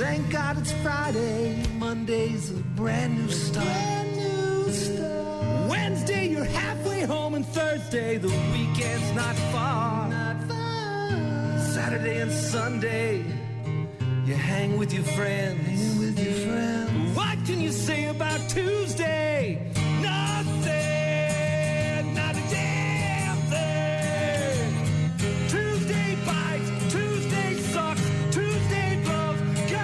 Thank God it's Friday. Monday's a brand new start. Wednesday, you're halfway home, and Thursday, the weekend's not far. Saturday and Sunday, you hang with your friends. What can you say about Tuesday? Nothing, not a damn thing. Tuesday bites, Tuesday sucks, Tuesday blows, go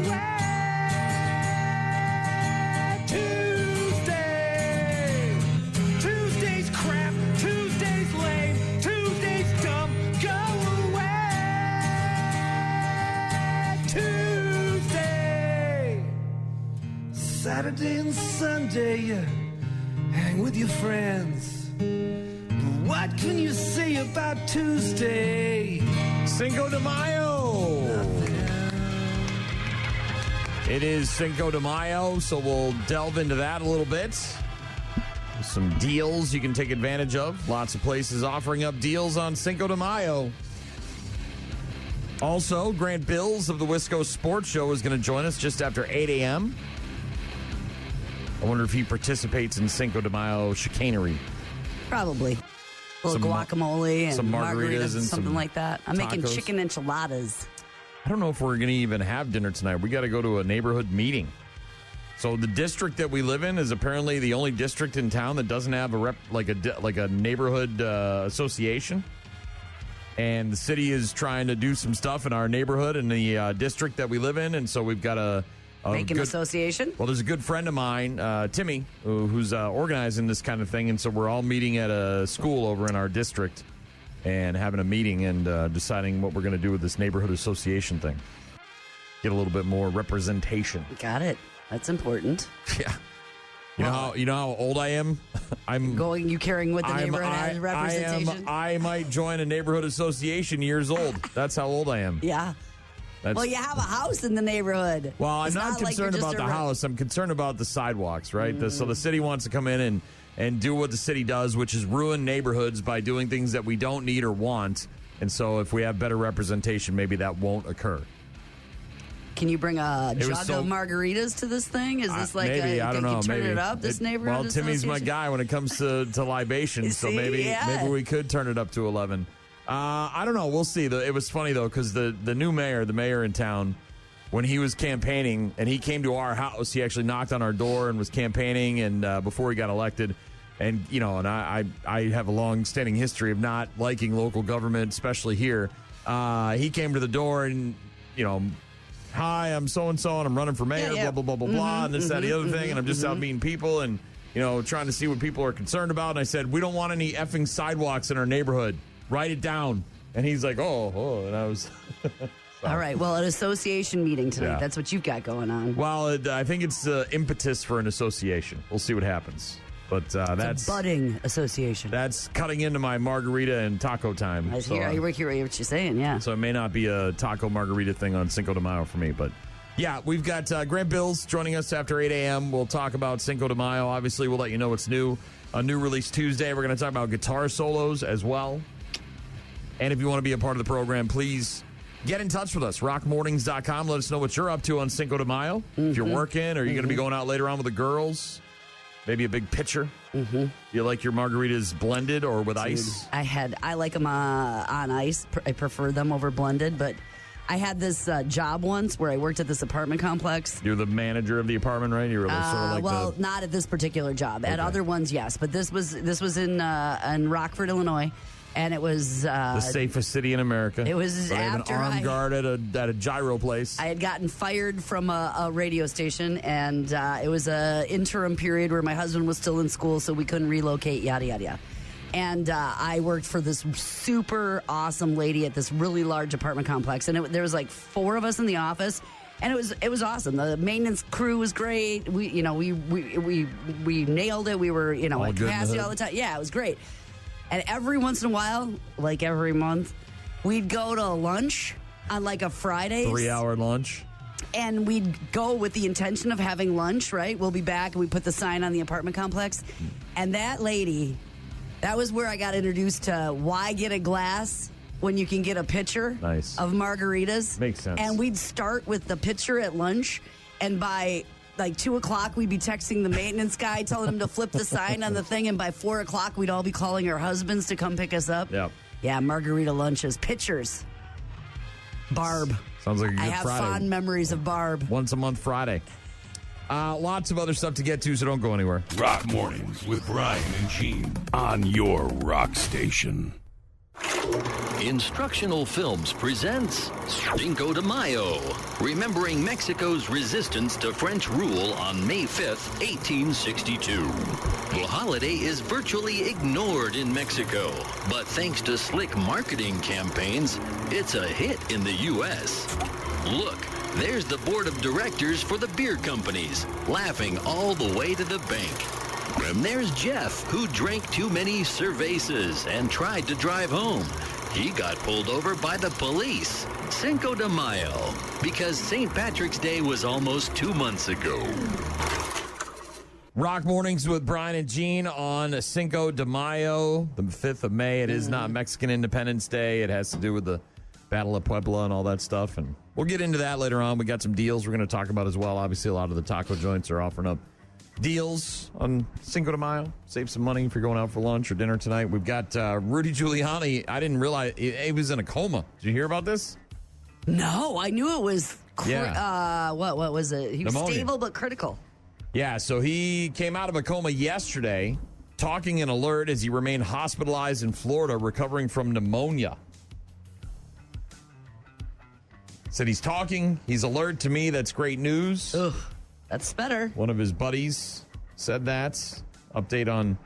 away. Tuesday's crap, Tuesday's lame, Tuesday's dumb, go away. Tuesday, Saturday and Sunday, you hang with your friends. But what can you say about Tuesday? Cinco de Mayo. Nothing. It is Cinco de Mayo, so we'll delve into that a little bit. Some deals you can take advantage of. Lots of places offering up deals on Cinco de Mayo. Also, Grant Bilse of the Wisco Sports Show is going to join us just after 8 a.m. I wonder if he participates in Cinco de Mayo chicanery. Probably. A little Some guacamole and some margaritas and something some like that. I'm making tacos. chicken enchiladas. I don't know if we're going to even have dinner tonight. We got to go to a neighborhood meeting. So the district that we live in is apparently the only district in town that doesn't have a neighborhood association. And the city is trying to do some stuff in our neighborhood in the district that we live in, and so we've got a Make an association? Well, there's a good friend of mine, Timmy, who's organizing this kind of thing, and so we're all meeting at a school over in our district and having a meeting and deciding what we're going to do with this neighborhood association thing. Get a little bit more representation. Got it. That's important. Yeah. You know how old I am? You carrying with the neighborhood as representation? I might join a neighborhood association years old. That's how old I am. Yeah. Well, you have a house in the neighborhood. Well, I'm It's not like concerned you're about just the house. I'm concerned about the sidewalks, right? So the city wants to come in and do what the city does, which is ruin neighborhoods by doing things that we don't need or want. And so if we have better representation, maybe that won't occur. Can you bring a jug of margaritas to this thing? Is this like maybe, I don't know. Turn maybe. it up, this neighborhood Well, Timmy's my guy when it comes to libations, so maybe we could turn it up to 11. I don't know. We'll see. It was funny, though, because the new mayor, the mayor in town, when he was campaigning and he came to our house, he actually knocked on our door and was campaigning and before he got elected. And, and I have a long-standing history of not liking local government, especially here. He came to the door and, hi, I'm so-and-so, and I'm running for mayor, blah, blah, blah, blah, blah, and this, that, the other thing, and I'm just out meeting people and, trying to see what people are concerned about. And I said, we don't want any effing sidewalks in our neighborhood. Write it down. And he's like, oh, and I was... All right, well, an association meeting tonight. Yeah. That's what you've got going on. Well, I think it's impetus for an association. We'll see what happens. But that's a budding association. That's cutting into my margarita and taco time. I hear what you're saying, yeah. So it may not be a taco margarita thing on Cinco de Mayo for me, but yeah, we've got Grant Bilse joining us after 8 a.m. We'll talk about Cinco de Mayo. Obviously, we'll let you know what's new. A new release Tuesday. We're going to talk about guitar solos as well. And if you want to be a part of the program, please get in touch with us. rockmornings.com. Let us know what you're up to on Cinco de Mayo. If you're working, or you're going to be going out later on with the girls. Maybe a big pitcher. You like your margaritas blended or with ice? I like them on ice. I prefer them over blended, but I had this job once where I worked at this apartment complex. You're the manager of the apartment, right? You were sort of like not at this particular job. At other ones, yes. But this was in Rockford, Illinois. And it was... the safest city in America. It was they have an armed guard at a gyro place. I had gotten fired from a radio station, and it was an interim period where my husband was still in school, so we couldn't relocate, yada, yada, yada. And I worked for this super awesome lady at this really large apartment complex. And there was like 4 of us in the office. And it was awesome. The maintenance crew was great. We nailed it. We were, at capacity all the time. Yeah, it was great. And every once in a while, like every month, we'd go to lunch on like a Friday. 3-hour lunch. And we'd go with the intention of having lunch, right? We'll be back, and we put the sign on the apartment complex. And that lady, that was where I got introduced to why get a glass when you can get a pitcher of margaritas. Makes sense. And we'd start with the pitcher at lunch, and by like 2 o'clock, we'd be texting the maintenance guy, telling him to flip the sign on the thing, and by 4 o'clock, we'd all be calling our husbands to come pick us up. Yep. Yeah, margarita lunches. Pitchers. Barb. Sounds like a good Friday. I have fond memories of Barb. Once a month Friday. Lots of other stuff to get to, so don't go anywhere. Rock Mornings with Brian and Gene on your rock station. Instructional Films presents Cinco de Mayo, remembering Mexico's resistance to French rule on May 5th, 1862. The holiday is virtually ignored in Mexico, but thanks to slick marketing campaigns, it's a hit in the U.S. Look, there's the board of directors for the beer companies, laughing all the way to the bank. And there's Jeff, who drank too many cervezas and tried to drive home. He got pulled over by the police. Cinco de Mayo, because St. Patrick's Day was almost 2 months ago. Rock Mornings with Brian and Gene on Cinco de Mayo, the 5th of May. It is not Mexican Independence Day. It has to do with the Battle of Puebla and all that stuff. And we'll get into that later on. We got some deals we're going to talk about as well. Obviously, a lot of the taco joints are offering up deals on Cinco de Mayo. Save some money if you're going out for lunch or dinner tonight. We've got Rudy Giuliani. I didn't realize he was in a coma. Did you hear about this? No, I knew it was. What was it? He was pneumonia. Stable but critical. Yeah, so he came out of a coma yesterday, talking in Alert as he remained hospitalized in Florida, recovering from pneumonia. Said he's talking. He's alert to me. That's great news. Ugh. That's better. One of his buddies said that. Update on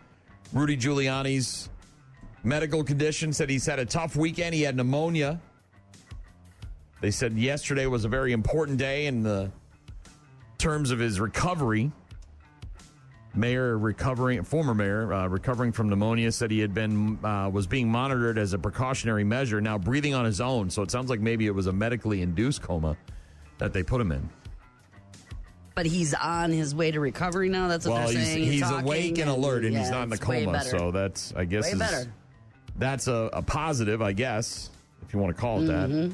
Rudy Giuliani's medical condition. Said he's had a tough weekend. He had pneumonia. They said yesterday was a very important day in the terms of his recovery. Former mayor recovering from pneumonia, said he had been was being monitored as a precautionary measure, now breathing on his own. So it sounds like maybe it was a medically induced coma that they put him in. But he's on his way to recovery now. That's what they're saying. He's awake and alert, and he's not in the coma. So that's, I guess, that's a positive, I guess, if you want to call it that.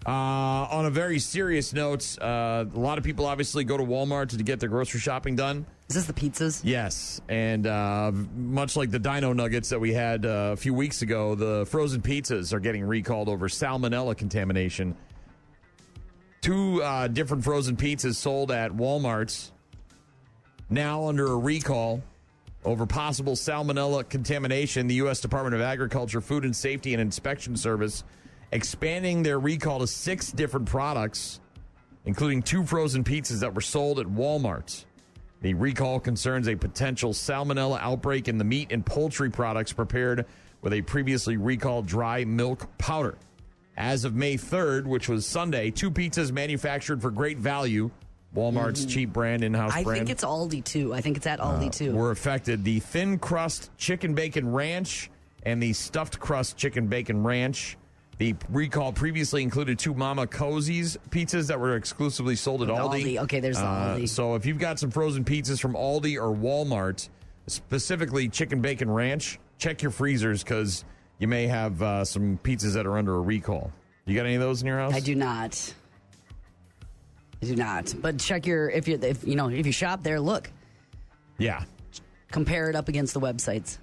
On a very serious note, a lot of people obviously go to Walmart to get their grocery shopping done. Is this the pizzas? Yes, and much like the Dino Nuggets that we had a few weeks ago, the frozen pizzas are getting recalled over salmonella contamination. 2 different frozen pizzas sold at Walmart's now under a recall over possible salmonella contamination. The U.S. Department of Agriculture, Food and Safety and Inspection Service expanding their recall to 6 different products, including 2 frozen pizzas that were sold at Walmart. The recall concerns a potential salmonella outbreak in the meat and poultry products prepared with a previously recalled dry milk powder. As of May 3rd, which was Sunday, 2 pizzas manufactured for great value, Walmart's cheap brand, in-house brand. I think it's Aldi, too. I think it's at Aldi, too. Were affected. The thin crust chicken bacon ranch and the stuffed crust chicken bacon ranch. The recall previously included 2 Mama Cozy's pizzas that were exclusively sold at Aldi. Okay, there's the Aldi. So if you've got some frozen pizzas from Aldi or Walmart, specifically chicken bacon ranch, check your freezers because you may have some pizzas that are under a recall. You got any of those in your house? I do not. But check if you shop there, look. Yeah. Compare it up against the websites.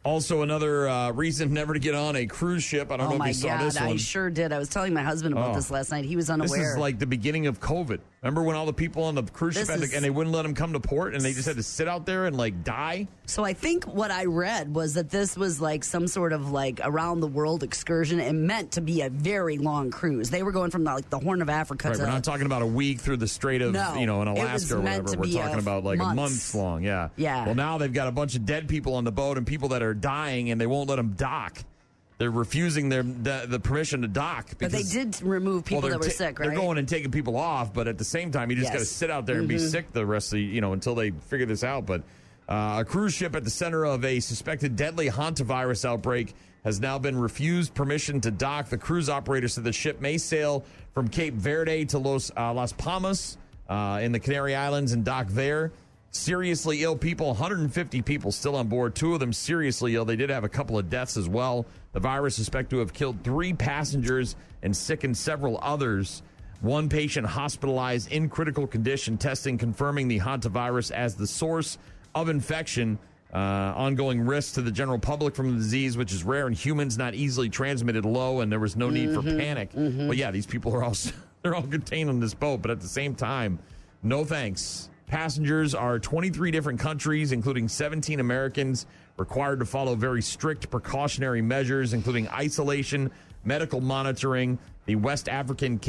Also, another reason never to get on a cruise ship. I don't know if you saw this one. I sure did. I was telling my husband about this last night. He was unaware. This is like the beginning of COVID. Remember when all the people on the cruise ship and they wouldn't let them come to port and they just had to sit out there and like die? So I think what I read was that this was like some sort of like around the world excursion. It meant to be a very long cruise. They were going from the Horn of Africa to... We're not talking about a week through the Strait of, in Alaska or whatever. We're talking about like a month long. Yeah. Well, now they've got a bunch of dead people on the boat and people that are dying and they won't let them dock. They're refusing the permission to dock. But they did remove people that were sick, right? They're going and taking people off, but at the same time, you just got to sit out there and be sick the rest of the, until they figure this out. But a cruise ship at the center of a suspected deadly hantavirus outbreak has now been refused permission to dock. The cruise operator said the ship may sail from Cape Verde to Las Palmas in the Canary Islands and dock there. seriously ill people, 150 people still on board, 2 of them seriously ill. They did have a couple of deaths as well. The virus is suspected to have killed 3 passengers and sickened several others. 1 patient hospitalized in critical condition, testing confirming the hantavirus as the source of infection. Ongoing risk to the general public from the disease, which is rare in humans, not easily transmitted, low, and there was no need for panic. But yeah, these people are they're all contained on this boat, but at the same time, no thanks. Passengers are 23 different countries, including 17 Americans, required to follow very strict precautionary measures, including isolation, medical monitoring. The West African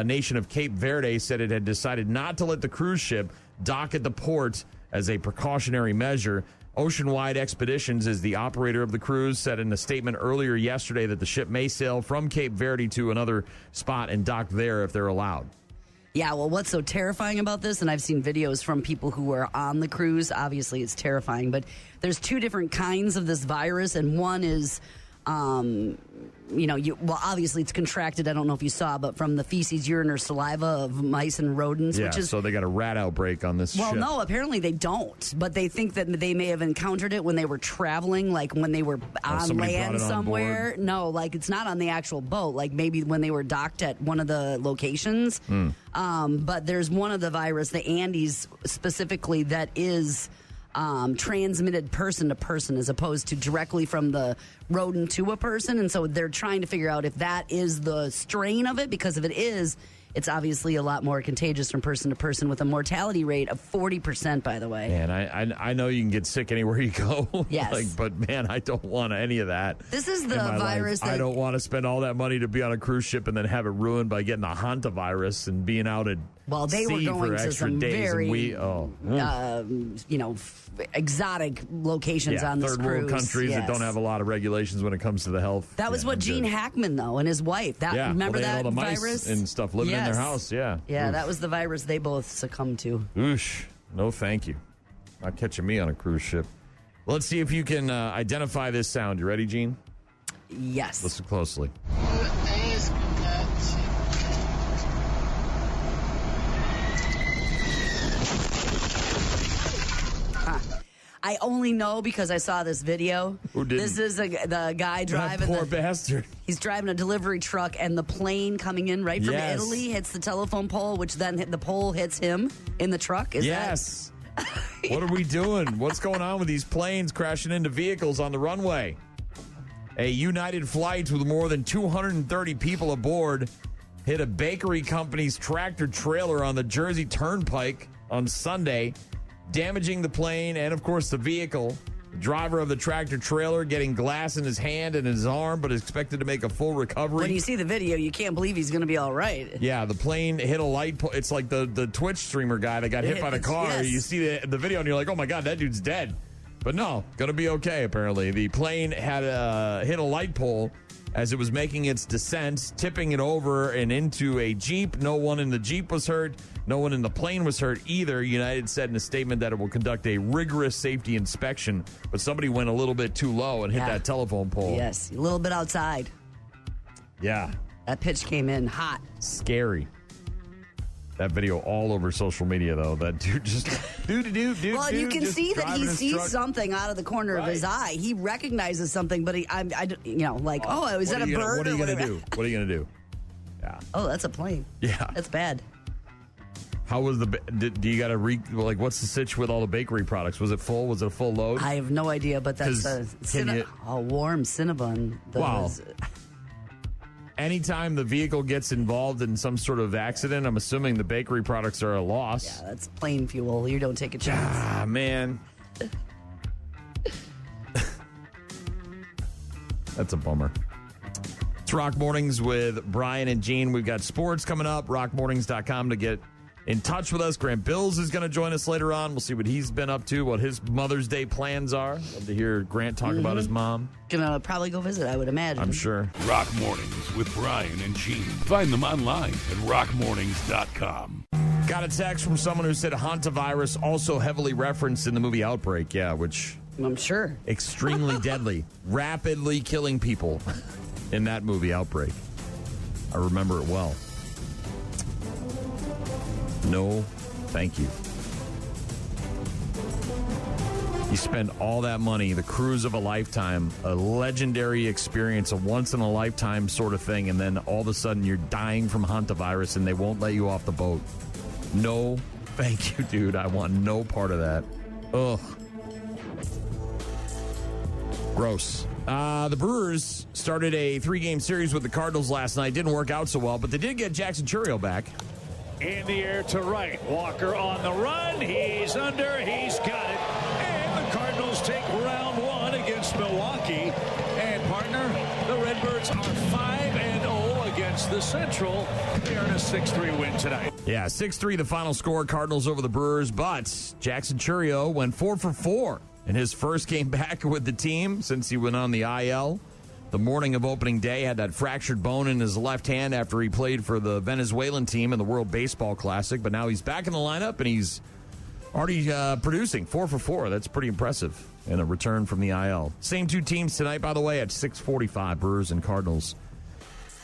nation of Cape Verde said it had decided not to let the cruise ship dock at the port as a precautionary measure. Oceanwide Expeditions is the operator of the cruise, said in a statement earlier yesterday that the ship may sail from Cape Verde to another spot and dock there if they're allowed. Yeah, well, what's so terrifying about this, and I've seen videos from people who were on the cruise, obviously it's terrifying, but there's 2 different kinds of this virus, and one is, obviously it's contracted, I don't know if you saw, but from the feces, urine, or saliva of mice and rodents. Yeah, which is, so they got a rat outbreak on this ship. Well, no, apparently they don't, but they think that they may have encountered it when they were traveling, like when they were on land somewhere. No, like it's not on the actual boat, like maybe when they were docked at one of the locations. But there's one of the virus, the Andes specifically, that is transmitted person to person as opposed to directly from the rodent to a person. And so they're trying to figure out if that is the strain of it, because if it is, it's obviously a lot more contagious from person to person with a mortality rate of 40%, by the way. Man, I know you can get sick anywhere you go. Yes. But, man, I don't want any of that. This is the virus I don't want to spend all that money to be on a cruise ship and then have it ruined by getting a hantavirus and being out at they were going for to extra some days. very, And exotic locations on this third cruise. world countries that don't have a lot of regulations when it comes to the health. That was what Gene Hackman, though, and his wife. Remember they had that all the mice virus? and stuff living in their house, Yeah, that was the virus they both succumbed to. Oosh. No, thank you. Not catching me on a cruise ship. Let's see if you can identify this sound. You ready, Gene? Yes. Listen closely. I only know because I saw this video. Who didn't? This is the guy driving. That poor bastard. He's driving a delivery truck, and the plane coming in right from Italy hits the telephone pole, which then the pole hits him in the truck. Yes. What are we doing? What's going on with these planes crashing into vehicles on the runway? A United flight with more than 230 people aboard hit a bakery company's tractor trailer on the Jersey Turnpike on Sunday, damaging the plane and, of course, the vehicle. The driver of the tractor trailer getting glass in his hand and his arm, but is expected to make a full recovery. When you see the video, you can't believe he's going to be all right. Yeah, the plane hit a light pole. It's like the Twitch streamer guy that got hit by the car. Yes. You see the video and you're like, oh my God, that dude's dead. But no, going to be okay, apparently. The plane had hit a light pole as it was making its descent, tipping it over and into a Jeep. No one in the Jeep was hurt. No one in the plane was hurt either. United said in a statement that it will conduct a rigorous safety inspection, but somebody went a little bit too low and hit that telephone pole. Yes, a little bit outside. Yeah. That pitch came in hot. Scary. That video all over social media, though. That dude just Well, you can see that he sees truck. Something out of the corner of his eye. He recognizes something, but is that a bird? What are you going to do? What are you going to do? Yeah. Oh, that's a plane. Yeah. That's bad. How was do you got to what's the sitch with all the bakery products? Was it full? Was it a full load? I have no idea, but that's a warm Cinnabon. Wow. Anytime the vehicle gets involved in some sort of accident, I'm assuming the bakery products are a loss. Yeah, that's plane fuel. You don't take a chance. Ah, man. That's a bummer. It's Rock Mornings with Brian and Gene. We've got sports coming up, rockmornings.com to get in touch with us. Grant Bilse is going to join us later on. We'll see what he's been up to, what his Mother's Day plans are. Love to hear Grant talk about his mom. Gonna probably go visit, I would imagine. I'm sure. Rock Mornings with Brian and Gene. Find them online at rockmornings.com. Got a text from someone who said hantavirus also heavily referenced in the movie Outbreak. Yeah, which... I'm sure. Extremely deadly. Rapidly killing people in that movie Outbreak. I remember it well. No, thank you. You spend all that money, the cruise of a lifetime, a legendary experience, a once-in-a-lifetime sort of thing, and then all of a sudden you're dying from hantavirus and they won't let you off the boat. No, thank you, dude. I want no part of that. Ugh. Gross. The Brewers started a 3-game series with the Cardinals last night. Didn't work out so well, but they did get Jackson Chourio back. In the air to right. Walker on the run. He's under. He's got it. And the Cardinals take round 1 against Milwaukee. And, partner, the Redbirds are 5-0 against the Central. They earn a 6-3 win tonight. Yeah, 6-3 the final score. Cardinals over the Brewers. But Jackson Chourio went 4 for 4 in his first game back with the team since he went on the IL. The morning of opening day, had that fractured bone in his left hand after he played for the Venezuelan team in the World Baseball Classic. But now he's back in the lineup, and he's already producing 4 for 4. That's pretty impressive in a return from the IL. Same 2 teams tonight, by the way, at 6:45, Brewers and Cardinals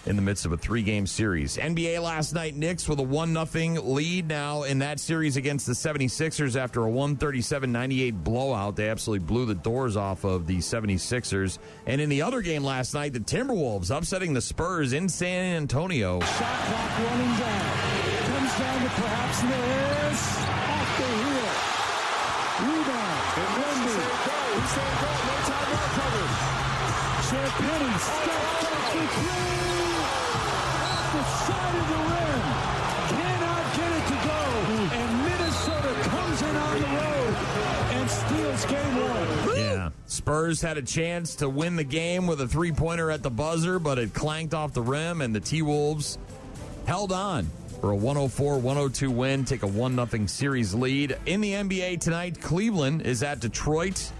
in the midst of a 3-game series. NBA last night, Knicks with a 1-0 lead now in that series against the 76ers after a 137-98 blowout. They absolutely blew the doors off of the 76ers. And in the other game last night, the Timberwolves upsetting the Spurs in San Antonio. Shot clock running down. Comes down to perhaps this. Off the heel. Rebound. Wemby. He said go. No timeout covered. Champagny. Step back for 3. The side of the rim, cannot get it to go, and Minnesota comes in on the road and steals game 1. Yeah, Spurs had a chance to win the game with a 3-pointer at the buzzer, but it clanked off the rim, and the T-Wolves held on for a 104-102 win, take a 1-0 series lead. In the NBA tonight, Cleveland is at Detroit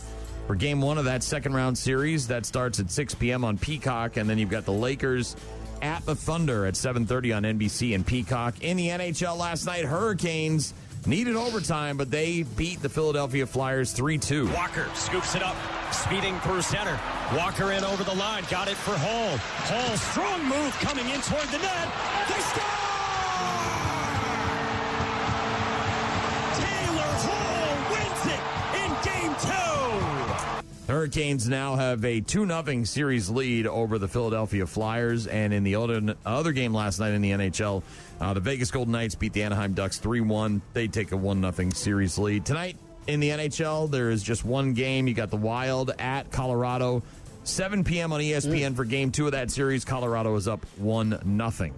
for game 1 of that second-round series. That starts at 6 p.m. on Peacock, and then you've got the Lakers at the Thunder at 7:30 on NBC and Peacock. In the NHL last night, Hurricanes needed overtime, but they beat the Philadelphia Flyers 3-2. Walker scoops it up, speeding through center. Walker in over the line, got it for Hall. Hall, strong move coming in toward the net. They score! Taylor Hall wins it in game 2. Hurricanes now have a 2-0 series lead over the Philadelphia Flyers. And in the other game last night in the NHL, the Vegas Golden Knights beat the Anaheim Ducks 3-1. They take a 1-0 series lead. Tonight in the NHL, there is just one game. You got the Wild at Colorado. 7 p.m. on ESPN for game 2 of that series. Colorado is up 1-0.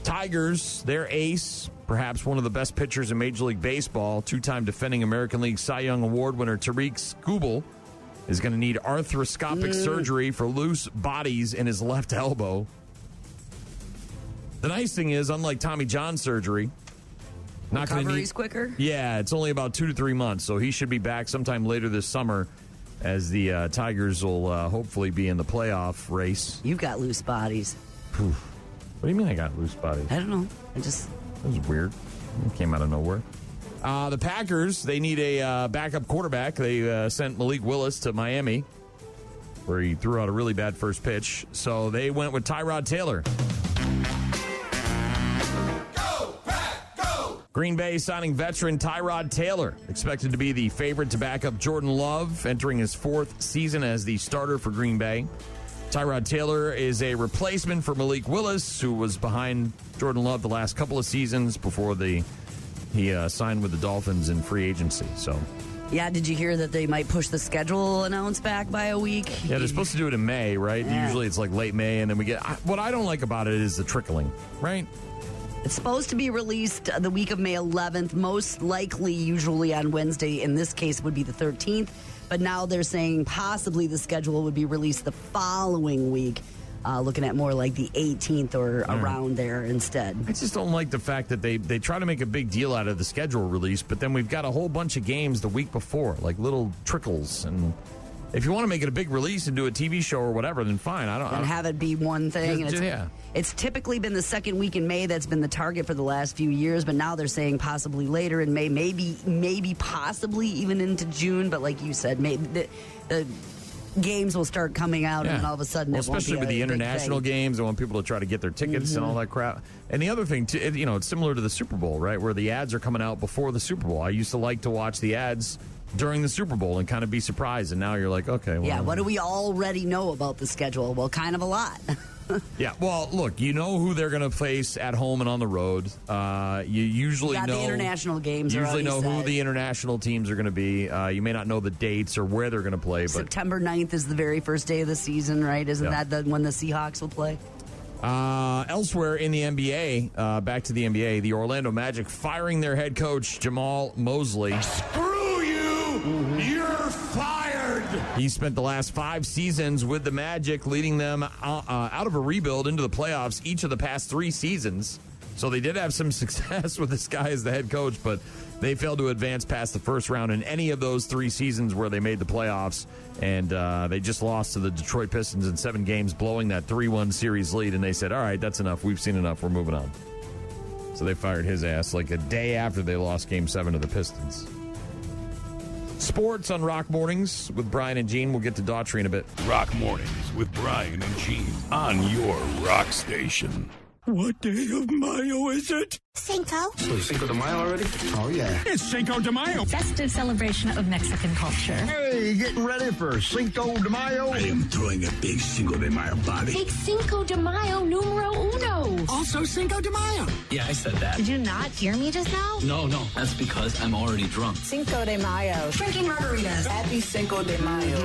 Tigers, their ace, perhaps one of the best pitchers in Major League Baseball, 2-time defending American League Cy Young Award winner Tariq Skubal, is going to need arthroscopic surgery for loose bodies in his left elbow. The nice thing is, unlike Tommy John surgery, not going to need quicker. Yeah, it's only about 2 to 3 months, so he should be back sometime later this summer, as the Tigers will hopefully be in the playoff race. You've got loose bodies. What do you mean I got loose bodies? I don't know. That was weird. It came out of nowhere. The Packers, they need a backup quarterback. They sent Malik Willis to Miami, where he threw out a really bad first pitch. So they went with Tyrod Taylor. Go, Pack, go! Green Bay signing veteran Tyrod Taylor, expected to be the favorite to back up Jordan Love, entering his 4th season as the starter for Green Bay. Tyrod Taylor is a replacement for Malik Willis, who was behind Jordan Love the last couple of seasons before he signed with the Dolphins in free agency. So, yeah, did you hear that they might push the schedule announced back by a week? Yeah, they're supposed to do it in May, right? Yeah. Usually it's like late May, and then we get... What I don't like about it is the trickling, right? It's supposed to be released the week of May 11th, most likely usually on Wednesday. In this case, would be the 13th. But now they're saying possibly the schedule would be released the following week, looking at more like the 18th or around there instead. I just don't like the fact that they try to make a big deal out of the schedule release, but then we've got a whole bunch of games the week before, like little trickles. And if you want to make it a big release and do a TV show or whatever, then fine. And have it be one thing. Yeah. It's typically been the second week in May that's been the target for the last few years, but now they're saying possibly later in May, maybe possibly even into June. But like you said, maybe the games will start coming out, and then all of a sudden, especially with the international games, they want people to try to get their tickets and all that crap. And the other thing, too, it's similar to the Super Bowl, right, where the ads are coming out before the Super Bowl. I used to like to watch the ads during the Super Bowl and kind of be surprised, and now you're like, okay. Well, what do we already know about the schedule? Well, kind of a lot. Yeah, well, look, you know who they're going to face at home and on the road. You usually know the international games. You usually know set. who the international teams are going to be. You may not know the dates or where they're going to play. But September 9th is the very first day of the season, right? Isn't that when the Seahawks will play? Elsewhere in the NBA, back to the NBA, the Orlando Magic firing their head coach, Jamal Mosley. Screw you! You're fired! He spent the last 5 seasons with the Magic, leading them out of a rebuild into the playoffs each of the past 3 seasons. So they did have some success with this guy as the head coach, but they failed to advance past the first round in any of those 3 seasons where they made the playoffs. And they just lost to the Detroit Pistons in 7 games, blowing that 3-1 series lead. And they said, all right, that's enough. We've seen enough. We're moving on. So they fired his ass like a day after they lost Game 7 to the Pistons. Sports on Rock Mornings with Brian and Gene. We'll get to Daughtry in a bit. Rock Mornings with Brian and Gene on your rock station. What day of Mayo is it? Cinco. So Cinco de Mayo already? Oh, yeah. It's Cinco de Mayo. Festive celebration of Mexican culture. Hey, getting ready for Cinco de Mayo? I am throwing a big Cinco de Mayo party. Big Cinco de Mayo numero uno. Also Cinco de Mayo. Yeah, I said that. Did you not hear me just now? No. That's because I'm already drunk. Cinco de Mayo. Drinking margaritas. Happy Cinco de Mayo.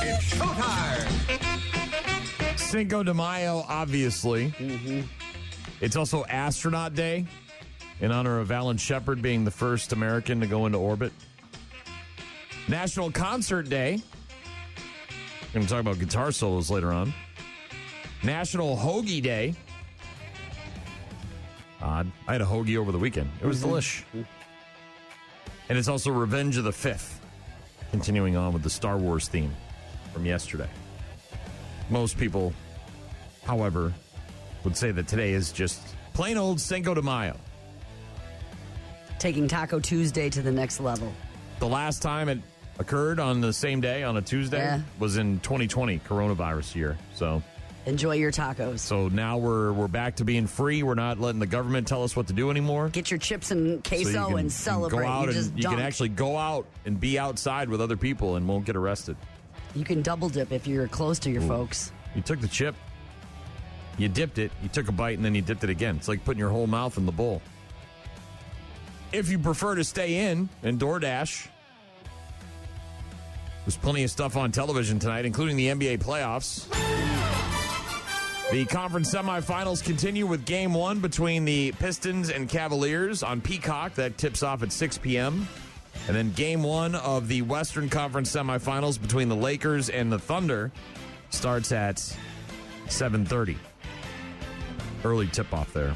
It's showtime. Cinco de Mayo, obviously. It's also Astronaut Day in honor of Alan Shepard being the first American to go into orbit. National Concert Day. We're going to talk about guitar solos later on. National Hoagie Day. Odd. I had a hoagie over the weekend. It was delish. And it's also Revenge of the Fifth. Continuing on with the Star Wars theme from yesterday. Most people, however, would say that today is just plain old Cinco de Mayo. Taking Taco Tuesday to the next level. The last time it occurred on the same day, on a Tuesday, was in 2020, coronavirus year. So enjoy your tacos. So now we're back to being free. We're not letting the government tell us what to do anymore. Get your chips and queso and celebrate. You can actually go out and be outside with other people and won't get arrested. You can double dip if you're close to your folks. You took the chip, you dipped it, you took a bite, and then you dipped it again. It's like putting your whole mouth in the bowl. If you prefer to stay in and DoorDash, there's plenty of stuff on television tonight, including the NBA playoffs. The conference semifinals continue with Game 1 between the Pistons and Cavaliers on Peacock. That tips off at 6 p.m. And then Game 1 of the Western Conference semifinals between the Lakers and the Thunder starts at 7:30. Early tip-off there.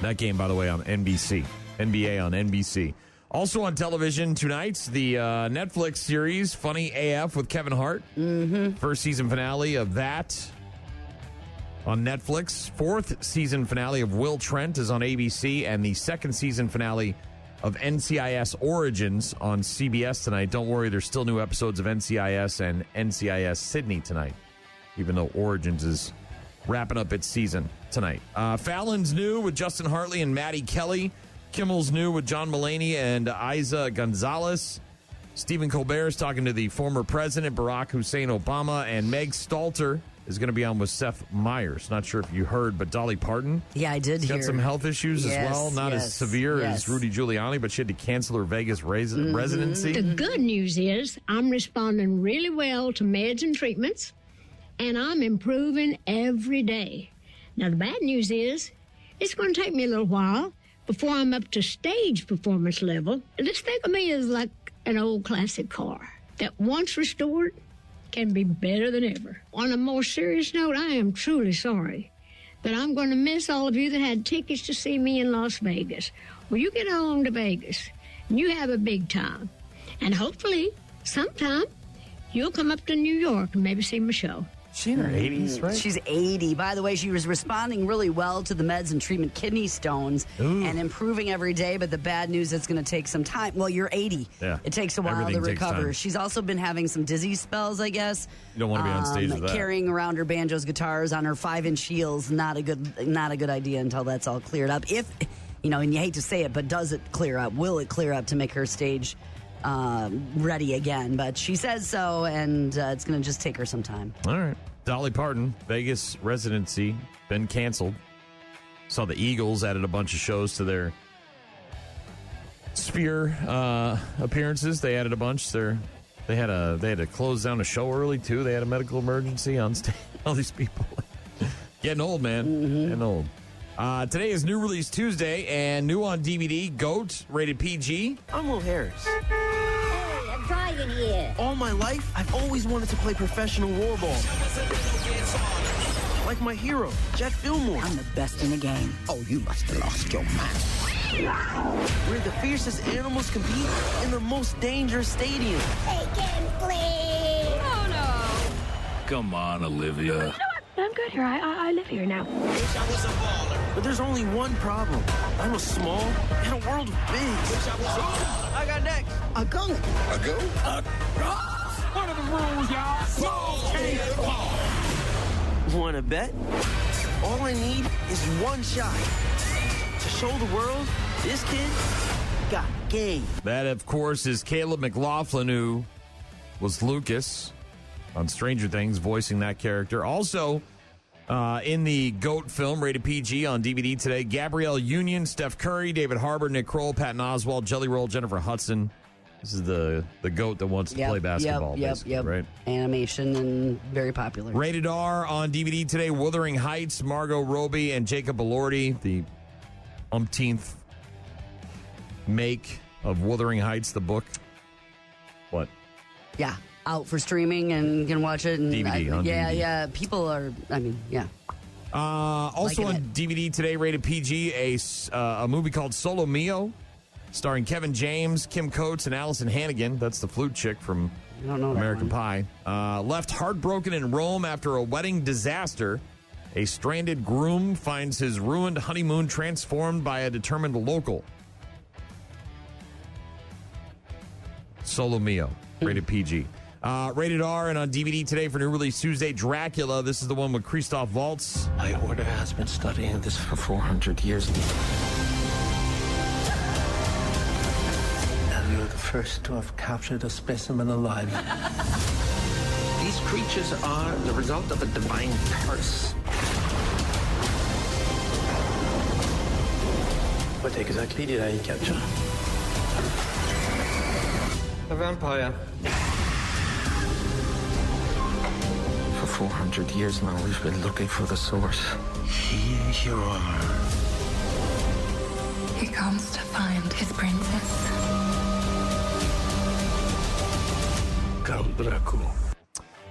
That game, by the way, on NBC. NBA on NBC. Also on television tonight, the Netflix series Funny AF with Kevin Hart. First season finale of that on Netflix. 4th season finale of Will Trent is on ABC. And the 2nd season finale of NCIS Origins on CBS tonight. Don't worry, there's still new episodes of NCIS and NCIS Sydney tonight, even though Origins is wrapping up its season tonight. Fallon's new with Justin Hartley and Maddie Kelly. Kimmel's new with John Mulaney and Isa Gonzalez. Stephen Colbert is talking to the former president, Barack Hussein Obama, and Meg Stalter is going to be on with Seth Meyers. Not sure if you heard, but Dolly Parton. Yeah, I did hear. Got some health issues as well. Not as severe as Rudy Giuliani, but she had to cancel her Vegas residency. The good news is I'm responding really well to meds and treatments, and I'm improving every day. Now, the bad news is it's going to take me a little while before I'm up to stage performance level. Just think of me as like an old classic car that once restored can be better than ever. On a more serious note, I am truly sorry that I'm going to miss all of you that had tickets to see me in Las Vegas. Well, you get on to Vegas, and you have a big time. And hopefully, sometime, you'll come up to New York and maybe see my show. She in her 80s, right? She's 80. By the way, she was responding really well to the meds and treatment kidney stones and improving every day, but the bad news is it's going to take some time. Well, you're 80. Yeah. It takes a while Everything to takes recover. time. She's also been having some dizzy spells, I guess. You don't want to be on stage with that. Carrying around her banjos, guitars on her 5-inch heels, not a good idea until that's all cleared up. If, and you hate to say it, but does it clear up? Will it clear up to make her stage ready again? But she says so, and it's going to just take her some time. All right. Dolly Parton, Vegas residency, been canceled. Saw the Eagles added a bunch of shows to their Sphere appearances. They added a bunch. They had to close down a show early too. They had a medical emergency on stage. All these people getting old, man. Mm-hmm. Getting old. Today is New Release Tuesday, and new on DVD, GOAT, rated PG. I'm Will Harris. I'm Brian here. All my life, I've always wanted to play professional warball. Like my hero, Jack Fillmore. I'm the best in the game. Oh, you must have lost your mind. Where the fiercest animals compete in the most dangerous stadium. They can flee. Oh, no. Come on, Olivia. You know what? I'm good here. I live here now. But there's only one problem. I'm a small in a world of big. I got next. A go. A go? What are the rules, y'all? Small change ball. Wanna bet? All I need is one shot to show the world this kid got game. That, of course, is Caleb McLaughlin, who was Lucas on Stranger Things, voicing that character. Also, in the GOAT film, rated PG on DVD today, Gabrielle Union, Steph Curry, David Harbour, Nick Kroll, Patton Oswalt, Jelly Roll, Jennifer Hudson. This is the GOAT that wants to play basketball, right? Animation and very popular. Rated R on DVD today, Wuthering Heights, Margot Robbie and Jacob Elordi, the umpteenth make of Wuthering Heights, the book. What? Yeah, out for streaming, and you can watch it. And DVD on DVD. Yeah. People are, yeah. Also on DVD today, rated PG, a movie called Solo Mio, starring Kevin James, Kim Coates, and Allison Hannigan. That's the flute chick from American Pie. Left heartbroken in Rome after a wedding disaster, a stranded groom finds his ruined honeymoon transformed by a determined local. Solo Mio, rated PG. Rated R and on DVD today for New Release Tuesday, Dracula. This is the one with Christoph Waltz. My order has been studying this for 400 years. And you're the first to have captured a specimen alive. These creatures are the result of a divine curse. What exactly did I capture? A vampire. For 400 years now, we've been looking for the source. Here you are. He comes to find his princess. Count Dracula.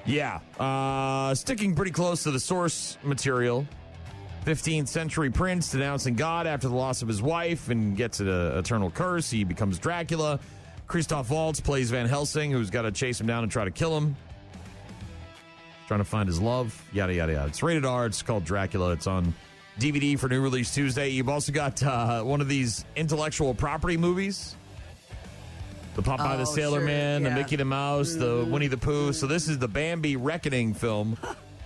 Yeah, sticking pretty close to the source material. 15th century prince denouncing God after the loss of his wife and gets an eternal curse. He becomes Dracula. Christoph Waltz plays Van Helsing, who's got to chase him down and try to kill him. Trying to find his love, yada, yada, yada. It's rated R. It's called Dracula. It's on DVD for New Release Tuesday. You've also got one of these intellectual property movies. The Popeye the Sailor Man, the Mickey the Mouse, the Winnie the Pooh. So this is the Bambi Reckoning film,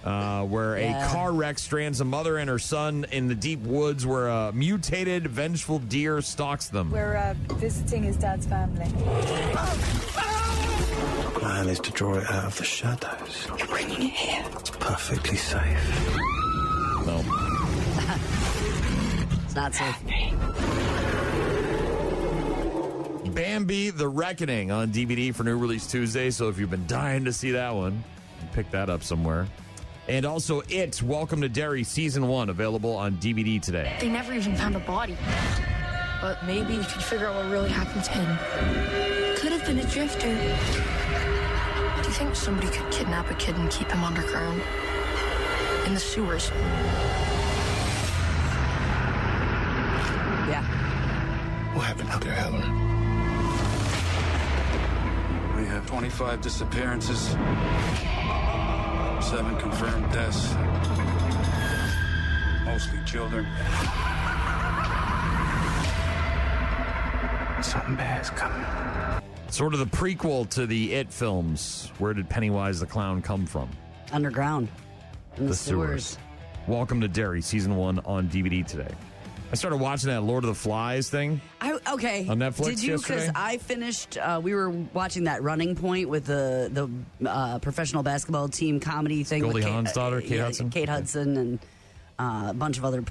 where a car wreck strands a mother and her son in the deep woods where a mutated, vengeful deer stalks them. We're visiting his dad's family. The plan is to draw it out of the shadows. You're bringing it here. It's perfectly safe. No. It's not safe. Bambi the Reckoning on DVD for New Release Tuesday. So if you've been dying to see that one, pick that up somewhere. And also It, Welcome to Derry Season 1, available on DVD today. They never even found a body. But maybe if you figure out what really happened to him. Could have been a drifter. Do you think somebody could kidnap a kid and keep him underground? In the sewers? Yeah. What happened out there, Helen? We have 25 disappearances. 7 confirmed deaths. Mostly children. Something bad's coming. Sort of the prequel to the It films. Where did Pennywise the Clown come from? Underground. In the sewers. Welcome to Derry, season 1 on DVD today. I started watching that Lord of the Flies thing. Okay. On Netflix Did you? yesterday? Because I finished, we were watching that Running Point with the professional basketball team comedy thing. Goldie with Hawn's daughter, Kate Hudson? Kate Hudson, and a bunch of other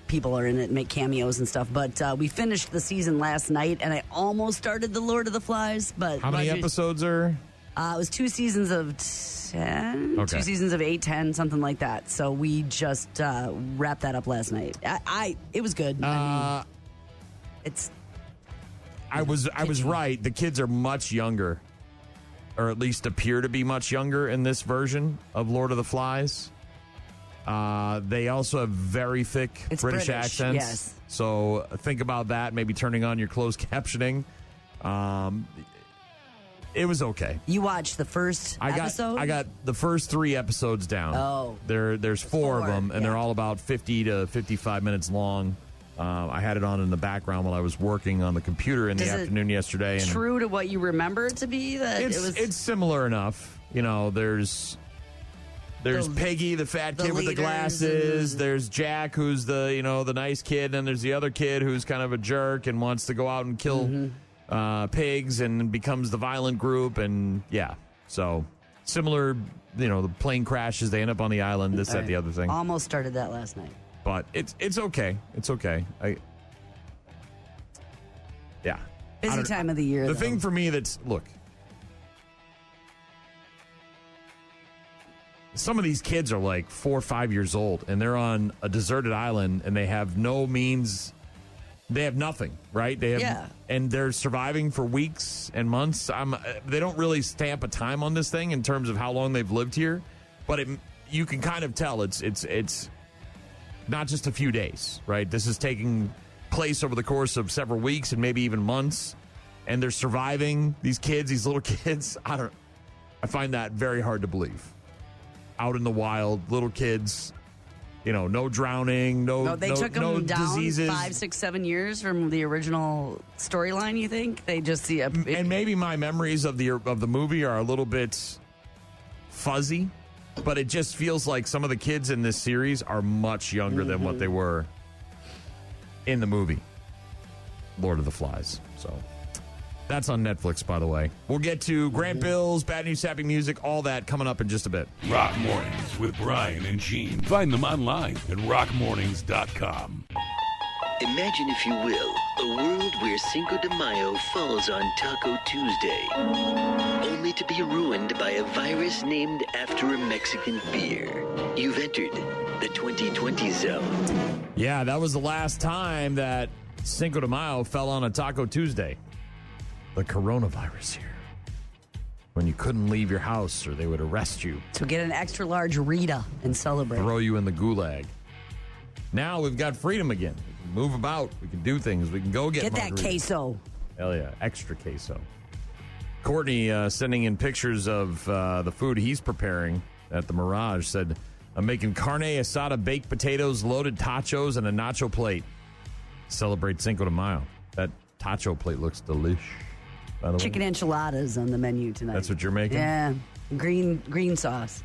people are in it and make cameos and stuff. But we finished the season last night, and I almost started the Lord of the Flies. But how many episodes are? It was 2 seasons of 10, Okay. 2 seasons of 8, 10, something like that. So we just wrapped that up last night. It was good. I was right. The kids are much younger, or at least appear to be much younger in this version of Lord of the Flies. They also have very thick British accents. Yes. So think about that. Maybe turning on your closed captioning. It was okay. You watched the first episode? I got the first 3 episodes down. Oh. There's 4 of them, and they're all about 50 to 55 minutes long. I had it on in the background while I was working on the computer in the afternoon yesterday. And true to what you remember it to be? That it's similar enough. You know, there's Peggy, the fat kid with the glasses. There's Jack, who's the nice kid, and there's the other kid who's kind of a jerk and wants to go out and kill pigs and becomes the violent group. And so similar. The plane crashes. They end up on the island. This, that, the other thing. Almost started that last night. But it's okay. It's okay. Busy time of the year. The thing for me some of these kids are like 4 or 5 years old, and they're on a deserted island, and they have no means. They have nothing, right? And they're surviving for weeks and months. They don't really stamp a time on this thing in terms of how long they've lived here, but you can kind of tell it's not just a few days, right? This is taking place over the course of several weeks and maybe even months, and they're surviving. These little kids. I find that very hard to believe. Out in the wild, little kids, no drowning, they took them down diseases. 5, 6, 7 years from the original storyline. You think they just see and maybe my memories of the movie are a little bit fuzzy. But it just feels like some of the kids in this series are much younger than what they were in the movie, Lord of the Flies. So that's on Netflix, by the way. We'll get to Grant Bills, Bad News, Happy Music, all that coming up in just a bit. Rock Mornings with Brian and Gene. Find them online at rockmornings.com. Imagine, if you will, a world where Cinco de Mayo falls on Taco Tuesday, only to be ruined by a virus named after a Mexican beer. You've entered the 2020 zone. Yeah, that was the last time that Cinco de Mayo fell on a Taco Tuesday. The coronavirus here. When you couldn't leave your house or they would arrest you. So get an extra large Rita and celebrate. Throw you in the gulag. Now we've got freedom again. We can move about. We can do things. We can go get that queso. Hell yeah. Extra queso. Courtney sending in pictures of the food he's preparing at the Mirage. Said, I'm making carne asada, baked potatoes, loaded tachos, and a nacho plate. Celebrate Cinco de Mayo. That tacho plate looks delish. By the Chicken way. enchiladas on the menu tonight. That's what you're making? Yeah. Green sauce.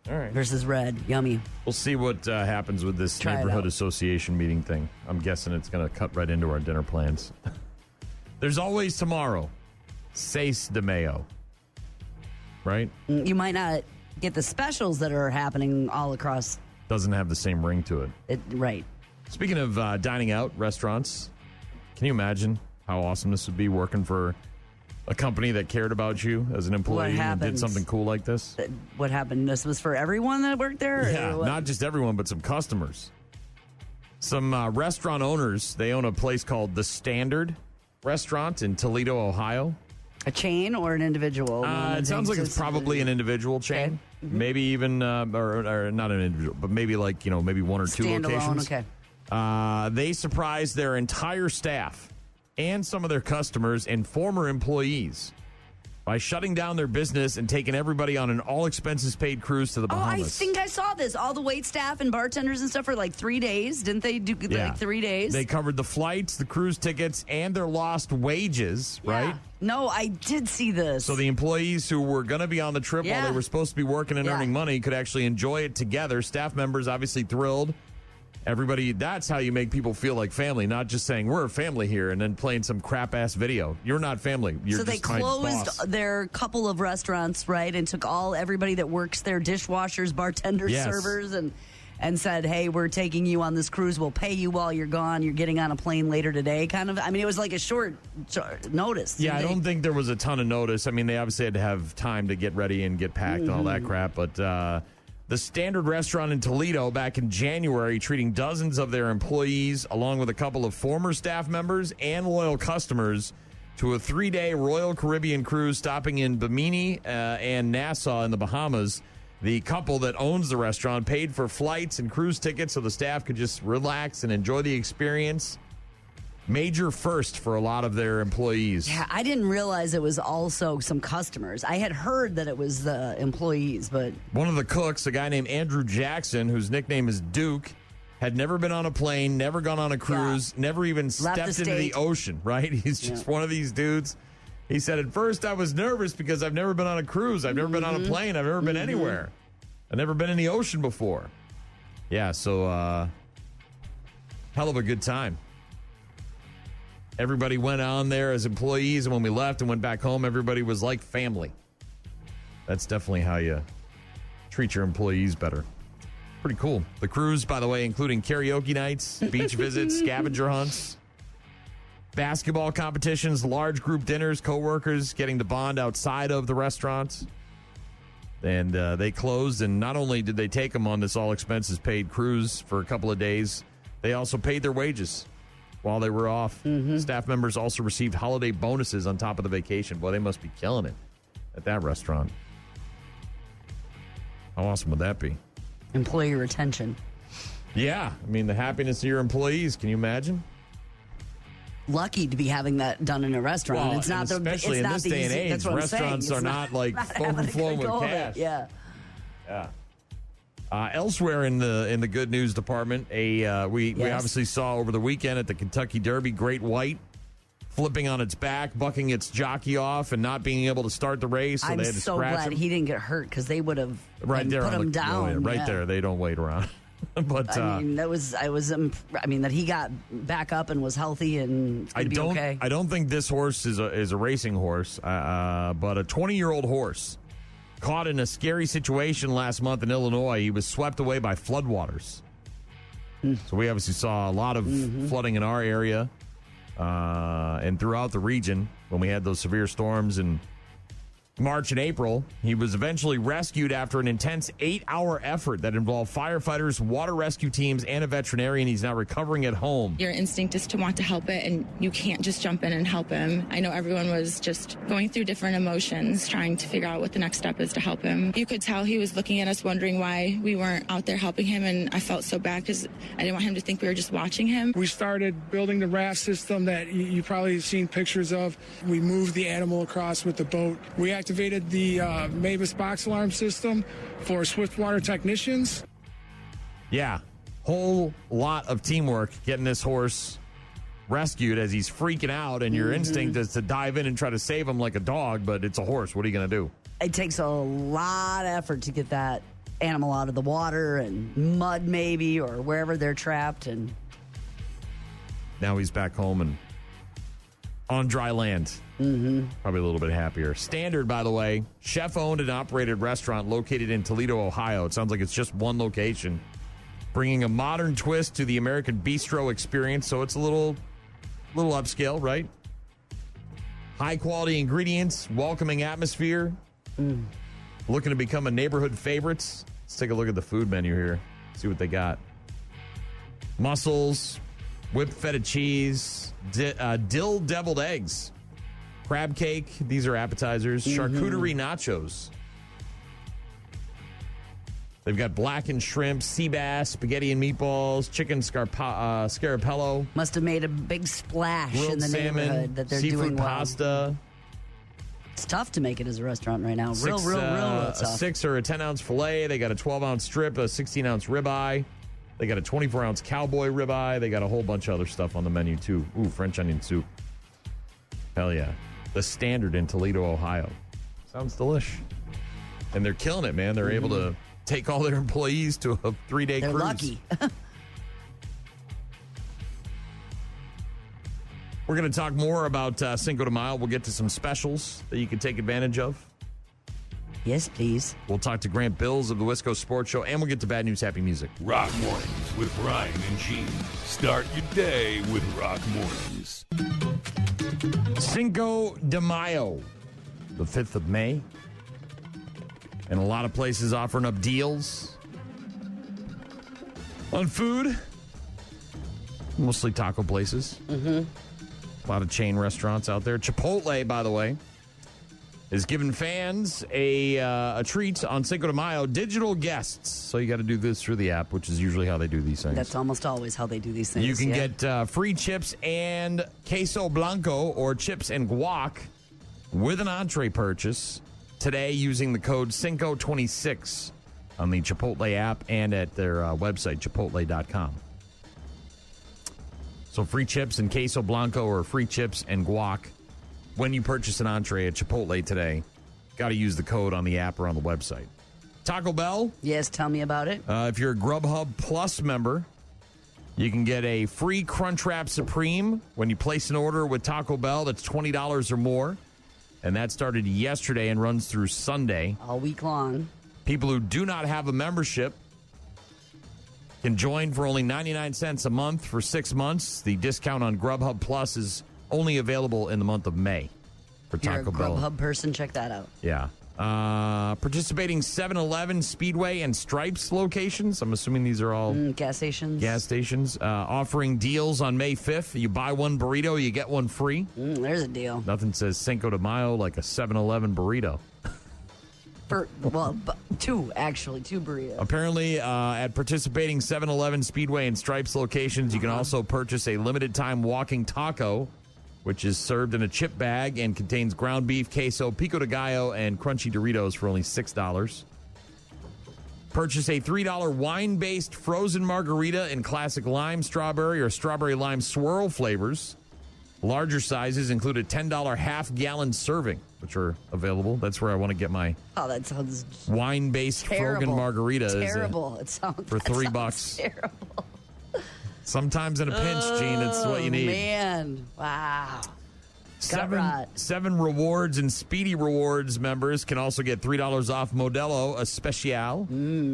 All right. Versus red. Yummy. We'll see what happens with this Try it neighborhood out. association meeting thing. I'm guessing it's going to cut right into our dinner plans. There's always tomorrow. 6 de Mayo. Right? You might not get the specials that are happening all across. Doesn't have the same ring to it. Right. Speaking of dining out, restaurants, can you imagine how awesome this would be working for a company that cared about you as an employee and did something cool like this? What happened? This was for everyone that worked there? Yeah, not just everyone, but some customers. Some restaurant owners, they own a place called The Standard Restaurant in Toledo, Ohio. A chain or an individual? It sounds like it's probably an individual chain. Okay. Mm-hmm. Maybe even, or not an individual, but maybe like, maybe 1 or 2 Standalone, locations. okay. They surprised their entire staff and some of their customers and former employees by shutting down their business and taking everybody on an all-expenses-paid cruise to the Bahamas. Oh, I think I saw this. All the wait staff and bartenders and stuff for like 3 days. Didn't they do like 3 days? They covered the flights, the cruise tickets, and their lost wages, right? No, I did see this. So the employees who were going to be on the trip while they were supposed to be working and earning money could actually enjoy it together. Staff members obviously thrilled. Everybody, that's how you make people feel like family, not just saying we're a family here and then playing some crap-ass video. You're not family. You're so they just my boss. closed their couple of restaurants, right, and took everybody that works there, dishwashers, bartenders, servers, and said, hey, we're taking you on this cruise. We'll pay you while you're gone. You're getting on a plane later today, kind of. I mean, it was like a short notice. Yeah, I don't think there was a ton of notice. I mean, they obviously had to have time to get ready and get packed and all that crap, but the Standard Restaurant in Toledo back in January treating dozens of their employees along with a couple of former staff members and loyal customers to a 3-day Royal Caribbean cruise stopping in Bimini and Nassau in the Bahamas. The couple that owns the restaurant paid for flights and cruise tickets so the staff could just relax and enjoy the experience. Major first for a lot of their employees. Yeah, I didn't realize it was also some customers. I had heard that it was the employees, but... One of the cooks, a guy named Andrew Jackson, whose nickname is Duke, had never been on a plane, never gone on a cruise, never even stepped into the ocean, right? He's just one of these dudes. He said, at first I was nervous because I've never been on a cruise. I've never been on a plane. I've never been anywhere. I've never been in the ocean before. Yeah, so hell of a good time. Everybody went on there as employees, and when we left and went back home, everybody was like family. That's definitely how you treat your employees better. Pretty cool. The cruise, by the way, including karaoke nights, beach visits, scavenger hunts, basketball competitions, large group dinners, coworkers getting to bond outside of the restaurants. And they closed, and not only did they take them on this all-expenses-paid cruise for a couple of days, they also paid their wages while they were off. Staff members also received holiday bonuses on top of the vacation. Boy, they must be killing it at that restaurant. How awesome would that be? Employee retention. Yeah. I mean, the happiness of your employees. Can you imagine? Lucky to be having that done in a restaurant. Well, it's not especially in this day and age, restaurants are not like overflowing with cash. Yeah. Elsewhere in the good news department, we obviously saw over the weekend at the Kentucky Derby, Great White flipping on its back, bucking its jockey off, and not being able to start the race. So I'm they had to so scratch glad him. he didn't get hurt because they would have right there put him down. There. They don't wait around. But I mean, that he got back up and was healthy and it's gonna be okay. I don't think this horse is a racing horse, but a 20-year-old horse caught in a scary situation last month in Illinois. He was swept away by floodwaters. So we obviously saw a lot of flooding in our area and throughout the region when we had those severe storms in March and April. He was eventually rescued after an intense 8-hour effort that involved firefighters, water rescue teams, and a veterinarian. He's now recovering at home. Your instinct is to want to help it, and you can't just jump in and help him. I know everyone was just going through different emotions, trying to figure out what the next step is to help him. You could tell he was looking at us, wondering why we weren't out there helping him, and I felt so bad because I didn't want him to think we were just watching him. We started building the raft system that you probably have seen pictures of. We moved the animal across with the boat. We activated the Mavis box alarm system for Swiftwater technicians. Yeah, whole lot of teamwork getting this horse rescued as he's freaking out, and your instinct is to dive in and try to save him like a dog, but it's a horse. What are you going to do? It takes a lot of effort to get that animal out of the water and mud maybe or wherever they're trapped. And now he's back home and on dry land. Probably a little bit happier. Standard, by the way, chef-owned and operated restaurant located in Toledo, Ohio. It sounds like it's just one location, bringing a modern twist to the American bistro experience. So it's a little upscale, right? High-quality ingredients, welcoming atmosphere. Looking to become a neighborhood favorite. Let's take a look at the food menu here. See what they got. Mussels, whipped feta cheese, dill deviled eggs, crab cake. These are appetizers. Charcuterie nachos. They've got blackened shrimp, sea bass, spaghetti and meatballs, chicken scarapello. Must have made a big splash grilled in the salmon, neighborhood that they're seafood doing well. pasta. It's tough to make it as a restaurant right now. Real tough. A 6 or a 10-ounce filet. They got a 12-ounce strip, a 16-ounce ribeye. They got a 24-ounce cowboy ribeye. They got a whole bunch of other stuff on the menu, too. Ooh, French onion soup. Hell yeah. The Standard in Toledo, Ohio. Sounds delish. And they're killing it, man. They're able to take all their employees to a 3-day cruise. They're lucky. We're going to talk more about Cinco de Mayo. We'll get to some specials that you can take advantage of. Yes, please. We'll talk to Grant Bilse of the Wisco Sports Show, and we'll get to Bad News, Happy Music. Rock Mornings with Brian and Gene. Start your day with Rock Mornings. Cinco de Mayo, the 5th of May. And a lot of places offering up deals on food. Mostly taco places. Mm-hmm. A lot of chain restaurants out there. Chipotle, by the way, is giving fans a treat on Cinco de Mayo. Digital guests. So you got to do this through the app, which is usually how they do these things. That's almost always how they do these things. You can get free chips and queso blanco or chips and guac with an entree purchase today using the code Cinco26 on the Chipotle app and at their website, chipotle.com. So free chips and queso blanco or free chips and guac when you purchase an entree at Chipotle today. Got to use the code on the app or on the website. Taco Bell. Yes, tell me about it. If you're a Grubhub Plus member, you can get a free Crunchwrap Supreme when you place an order with Taco Bell that's $20 or more. And that started yesterday and runs through Sunday. All week long. People who do not have a membership can join for only 99 cents a month for 6 months. The discount on Grubhub Plus is only available in the month of May for Taco Bell. If you're a Grubhub person, check that out. Yeah. Participating 7-Eleven, Speedway, and Stripes locations. I'm assuming these are all gas stations. Gas stations. Offering deals on May 5th. You buy one burrito, you get one free. There's a deal. Nothing says Cinco de Mayo like a 7-Eleven burrito. Two burritos. Apparently, at participating 7-Eleven, Speedway, and Stripes locations, you can also purchase a limited-time walking taco, which is served in a chip bag and contains ground beef, queso, pico de gallo, and crunchy Doritos for only $6. Purchase a $3 wine-based frozen margarita in classic lime strawberry or strawberry lime swirl flavors. Larger sizes include a $10 half-gallon serving, which are available. That's where I want to get my that sounds wine-based frozen margarita. Terrible. It sounds for $3. Terrible. Sometimes in a pinch, Gene, it's what you need. Man, wow. Seven Rewards and Speedy Rewards members can also get $3 off Modelo Especial,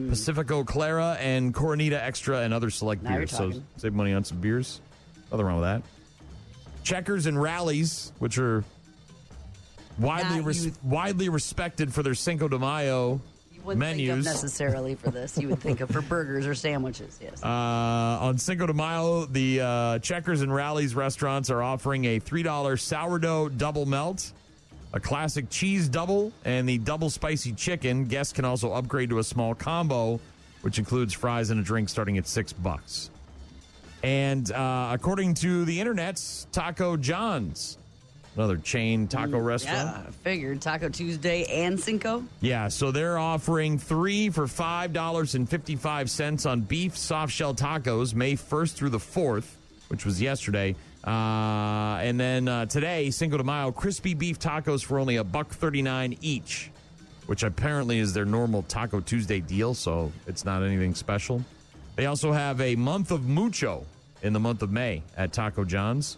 Pacifico Clara, and Coronita Extra, and other select beers. So save money on some beers. Nothing wrong with that. Checkers and Rallies, which are widely respected for their Cinco de Mayo menus. Think of necessarily for this. You would think of for burgers or sandwiches, yes. On Cinco de Mayo, the Checkers and Rallies restaurants are offering a $3 sourdough double melt, a classic cheese double, and the double spicy chicken. Guests can also upgrade to a small combo, which includes fries and a drink starting at $6. And according to the internet's Taco John's, another chain taco restaurant. Yeah, I figured Taco Tuesday and Cinco. Yeah, so they're offering 3 for $5.55 on beef soft shell tacos May 1st through the 4th, which was yesterday. And then today, Cinco de Mayo, crispy beef tacos for only $1.39 each, which apparently is their normal Taco Tuesday deal, so it's not anything special. They also have a month of mucho in the month of May at Taco John's.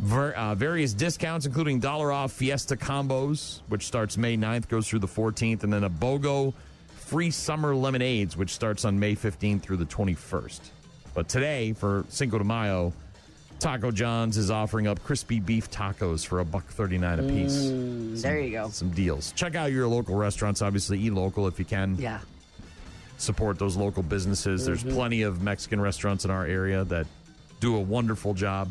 Various discounts, including $1 off Fiesta Combos, which starts May 9th, goes through the 14th, and then a BOGO free summer lemonades, which starts on May 15th through the 21st. But today, for Cinco de Mayo, Taco John's is offering up crispy beef tacos for $1.39 a piece. There you go. Some deals. Check out your local restaurants. Obviously, eat local if you can. Yeah. Support those local businesses. There's plenty of Mexican restaurants in our area that do a wonderful job.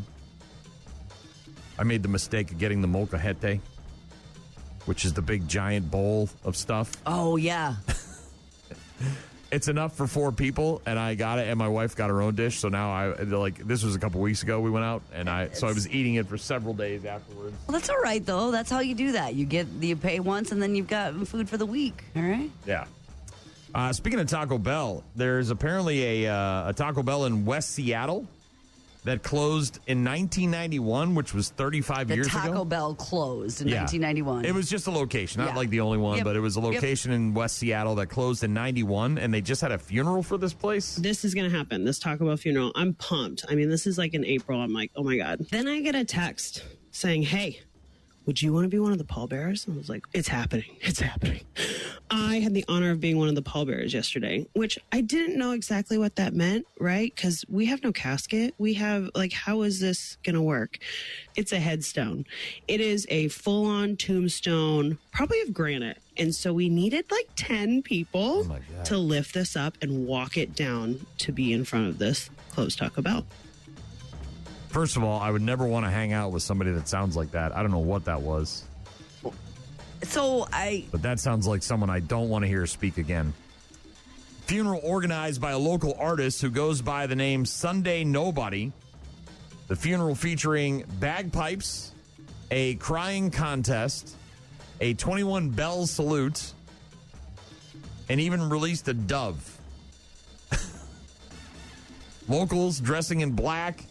I made the mistake of getting the molcajete, which is the big giant bowl of stuff. Oh, yeah. It's enough for 4 people, and I got it, and my wife got her own dish. So now this was a couple weeks ago we went out, and I was eating it for several days afterwards. Well, that's all right though. That's how you do that. You pay once, and then you've got food for the week. All right. Yeah. Speaking of Taco Bell, there's apparently a Taco Bell in West Seattle that closed in 1991, which was 35 years ago. Taco Bell closed in 1991. It was just a location, not like the only one, but it was a location in West Seattle that closed in 91, and they just had a funeral for this place. This is going to happen, this Taco Bell funeral. I'm pumped. I mean, this is like in April. I'm like, oh my God. Then I get a text saying, hey, would you want to be one of the pallbearers? I was like, it's happening. It's happening. I had the honor of being one of the pallbearers yesterday, which I didn't know exactly what that meant, right? Because we have no casket. We have, how is this going to work? It's a headstone. It is a full-on tombstone, probably of granite. And so we needed 10 people to lift this up and walk it down to be in front of this closed Taco Bell. First of all, I would never want to hang out with somebody that sounds like that. I don't know what that was. But that sounds like someone I don't want to hear speak again. Funeral organized by a local artist who goes by the name Sunday Nobody. The funeral featuring bagpipes, a crying contest, a 21 bell salute, and even released a dove. Locals dressing in black,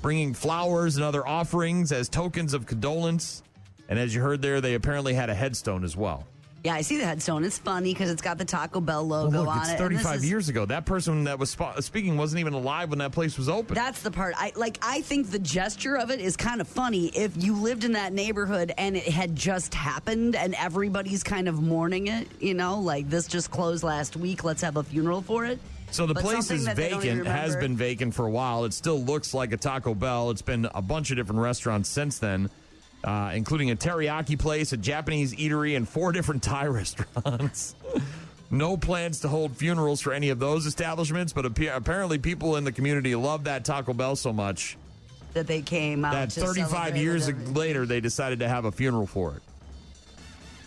bringing flowers and other offerings as tokens of condolence. And as you heard there, they apparently had a headstone as well. Yeah, I see the headstone. It's funny because it's got the Taco Bell logo on it. It's 35 years ago. That person that was speaking wasn't even alive when that place was open. That's the part. I think the gesture of it is kind of funny. If you lived in that neighborhood and it had just happened and everybody's kind of mourning it, this just closed last week, let's have a funeral for it. So the place is vacant, has been vacant for a while. It still looks like a Taco Bell. It's been a bunch of different restaurants since then, including a teriyaki place, a Japanese eatery, and 4 different Thai restaurants. No plans to hold funerals for any of those establishments, but apparently people in the community love that Taco Bell so much that they came out that 35 years later they decided to have a funeral for it.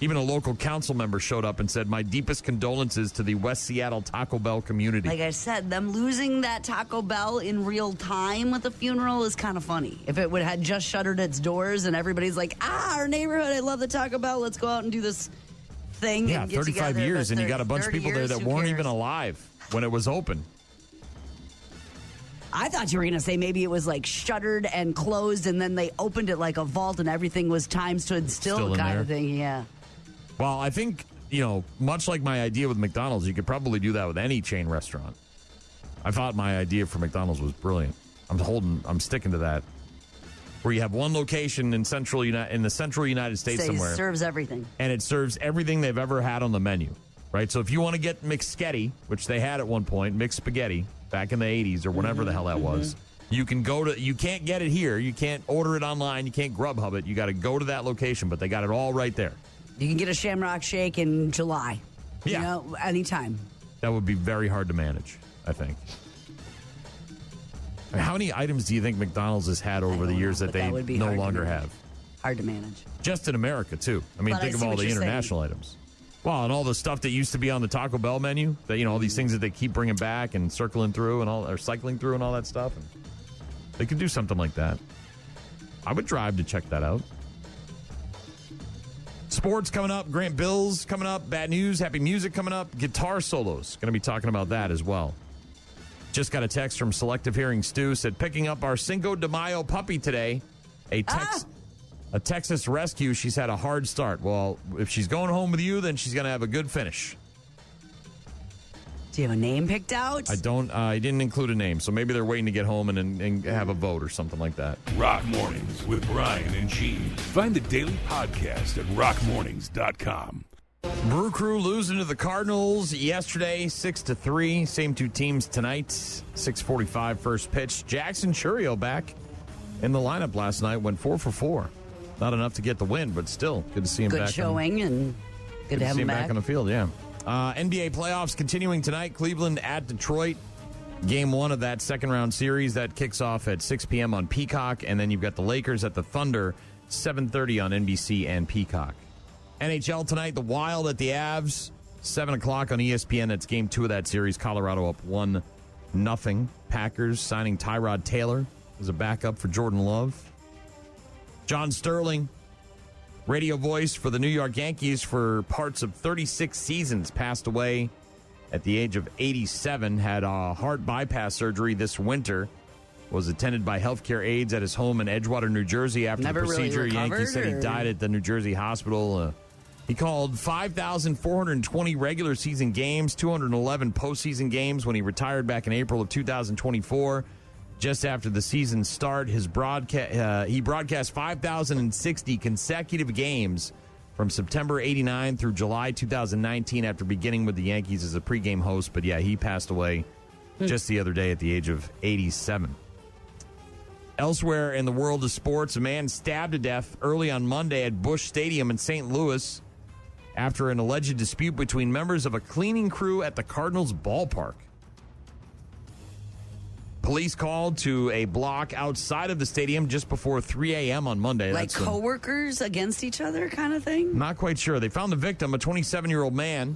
Even a local council member showed up and said, my deepest condolences to the West Seattle Taco Bell community. Like I said, them losing that Taco Bell in real time with the funeral is kind of funny. If it had just shuttered its doors and everybody's like, our neighborhood, I love the Taco Bell, let's go out and do this thing. Yeah, and get 35 together. years, and you got a bunch of people there that weren't even alive when it was open. I thought you were going to say maybe it was shuttered and closed, and then they opened it like a vault and everything was time stood still kind of thing, yeah. Well, I think, much like my idea with McDonald's, you could probably do that with any chain restaurant. I thought my idea for McDonald's was brilliant. I'm sticking to that. Where you have one location in the central United States somewhere. It serves everything. And it serves everything they've ever had on the menu, right? So if you want to get McSketty, which they had at one point, mixed spaghetti back in the 80s or whatever the hell that was, you can't get it here. You can't order it online. You can't Grubhub it. You got to go to that location, but they got it all right there. You can get a Shamrock Shake in July. Yeah. Anytime. That would be very hard to manage, I think. How many items do you think McDonald's has had over the years that they no longer have? Hard to manage. Just in America, too. I mean, think of all the international items. Well, and all the stuff that used to be on the Taco Bell menu, that all these things that they keep bringing back and circling through and or cycling through and all that stuff. And they could do something like that. I would drive to check that out. Sports coming up. Grant Bilse coming up. Bad news. Happy music coming up. Guitar solos. Going to be talking about that as well. Just got a text from Selective Hearing Stu. Said, picking up our Cinco de Mayo puppy today. A Texas rescue. She's had a hard start. Well, if she's going home with you, then she's going to have a good finish. Do you have a name picked out? I don't. I didn't include a name, so maybe they're waiting to get home and have a vote or something like that. Rock Mornings with Brian and Gene. Find the daily podcast at rockmornings.com. Brew Crew losing to the Cardinals yesterday, 6-3. Same 2 teams tonight. 6:45 first pitch. Jackson Churio back in the lineup last night. Went 4 for 4. Not enough to get the win, but still good to see him back. Good showing and good to have him back on the field. Yeah. NBA playoffs continuing tonight. Cleveland at Detroit. Game 1 of that second-round series. That kicks off at 6 p.m. on Peacock. And then you've got the Lakers at the Thunder, 7:30 on NBC and Peacock. NHL tonight, the Wild at the Avs. 7 o'clock on ESPN. That's game 2 of that series. Colorado up 1-0. Packers signing Tyrod Taylor as a backup for Jordan Love. John Sterling, radio voice for the New York Yankees for parts of 36 seasons, passed away at the age of 87. Had a heart bypass surgery this winter. Was attended by healthcare aides at his home in Edgewater, New Jersey. After the procedure, really Yankees said he died at the New Jersey hospital. He called 5,420 regular season games, 211 postseason games when he retired back in April of 2024. Just after the season start, he broadcast 5,060 consecutive games from September 89 through July 2019 after beginning with the Yankees as a pregame host. But yeah, he passed away just the other day at the age of 87. Elsewhere in the world of sports, a man stabbed to death early on Monday at Busch Stadium in St. Louis after an alleged dispute between members of a cleaning crew at the Cardinals ballpark. Police called to a block outside of the stadium just before 3 a.m. on Monday. Like coworkers against each other kind of thing? Not quite sure. They found the victim, a 27-year-old man,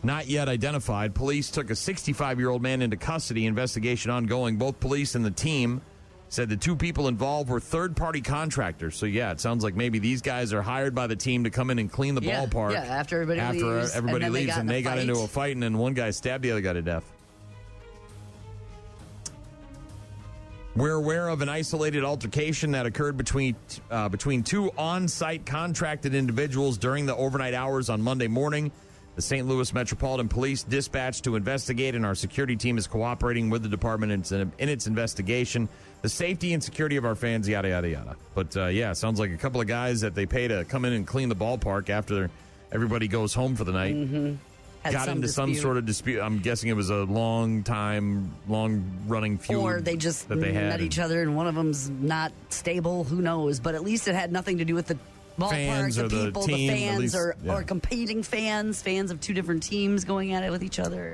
not yet identified. Police took a 65-year-old man into custody. Investigation ongoing. Both police and the team said the two people involved were third-party contractors. So, yeah, it sounds like maybe these guys are hired by the team to come in and clean the ballpark. Yeah, after everybody leaves. And they got into a fight, and then one guy stabbed the other guy to death. We're aware of an isolated altercation that occurred between two on-site contracted individuals during the overnight hours on Monday morning. The St. Louis Metropolitan Police dispatched to investigate, and our security team is cooperating with the department in its investigation. The safety and security of our fans, yada, yada, yada. But, yeah, sounds like a couple of guys that they pay to come in and clean the ballpark after everybody goes home for the night. Mm-hmm. Got into some sort of dispute. I'm guessing it was a long-running feud. Or they just met each other and one of them's not stable. Who knows? But at least it had nothing to do with the ballpark, the people, the fans, or competing fans of two different teams going at it with each other.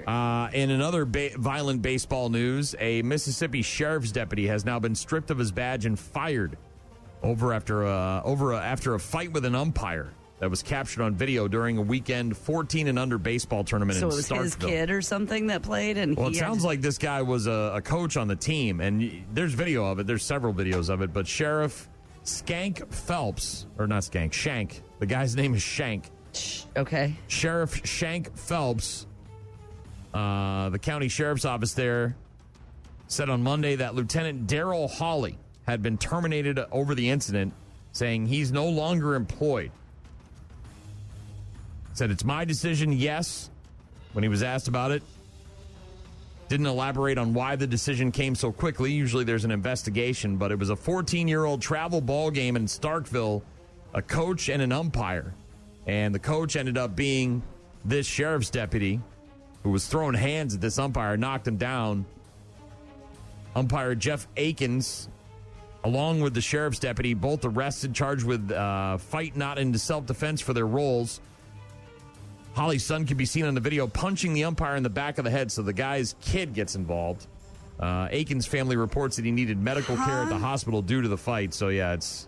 In another violent baseball news, a Mississippi sheriff's deputy has now been stripped of his badge and fired after a fight with an umpire that was captured on video during a weekend 14 and under baseball tournament in Starkville. So it was his kid or something that played? Well, it sounds like this guy was a coach on the team, and there's video of it. There's several videos of it, but Sheriff Shank. The guy's name is Shank. Okay. Sheriff Shank Phelps, the county sheriff's office there, said on Monday that Lieutenant Darrell Hawley had been terminated over the incident, saying he's no longer employed. Said, it's my decision, yes, when he was asked about it. Didn't elaborate on why the decision came so quickly. Usually there's an investigation, but it was a 14-year-old travel ball game in Starkville, a coach and an umpire. And the coach ended up being this sheriff's deputy who was throwing hands at this umpire, knocked him down. Umpire Jeff Akins, along with the sheriff's deputy, both arrested, charged with fight not into self-defense for their roles. Holly's son can be seen on the video punching the umpire in the back of the head, so the guy's kid gets involved. Aiken's family reports that he needed medical care at the hospital due to the fight. So, yeah, it's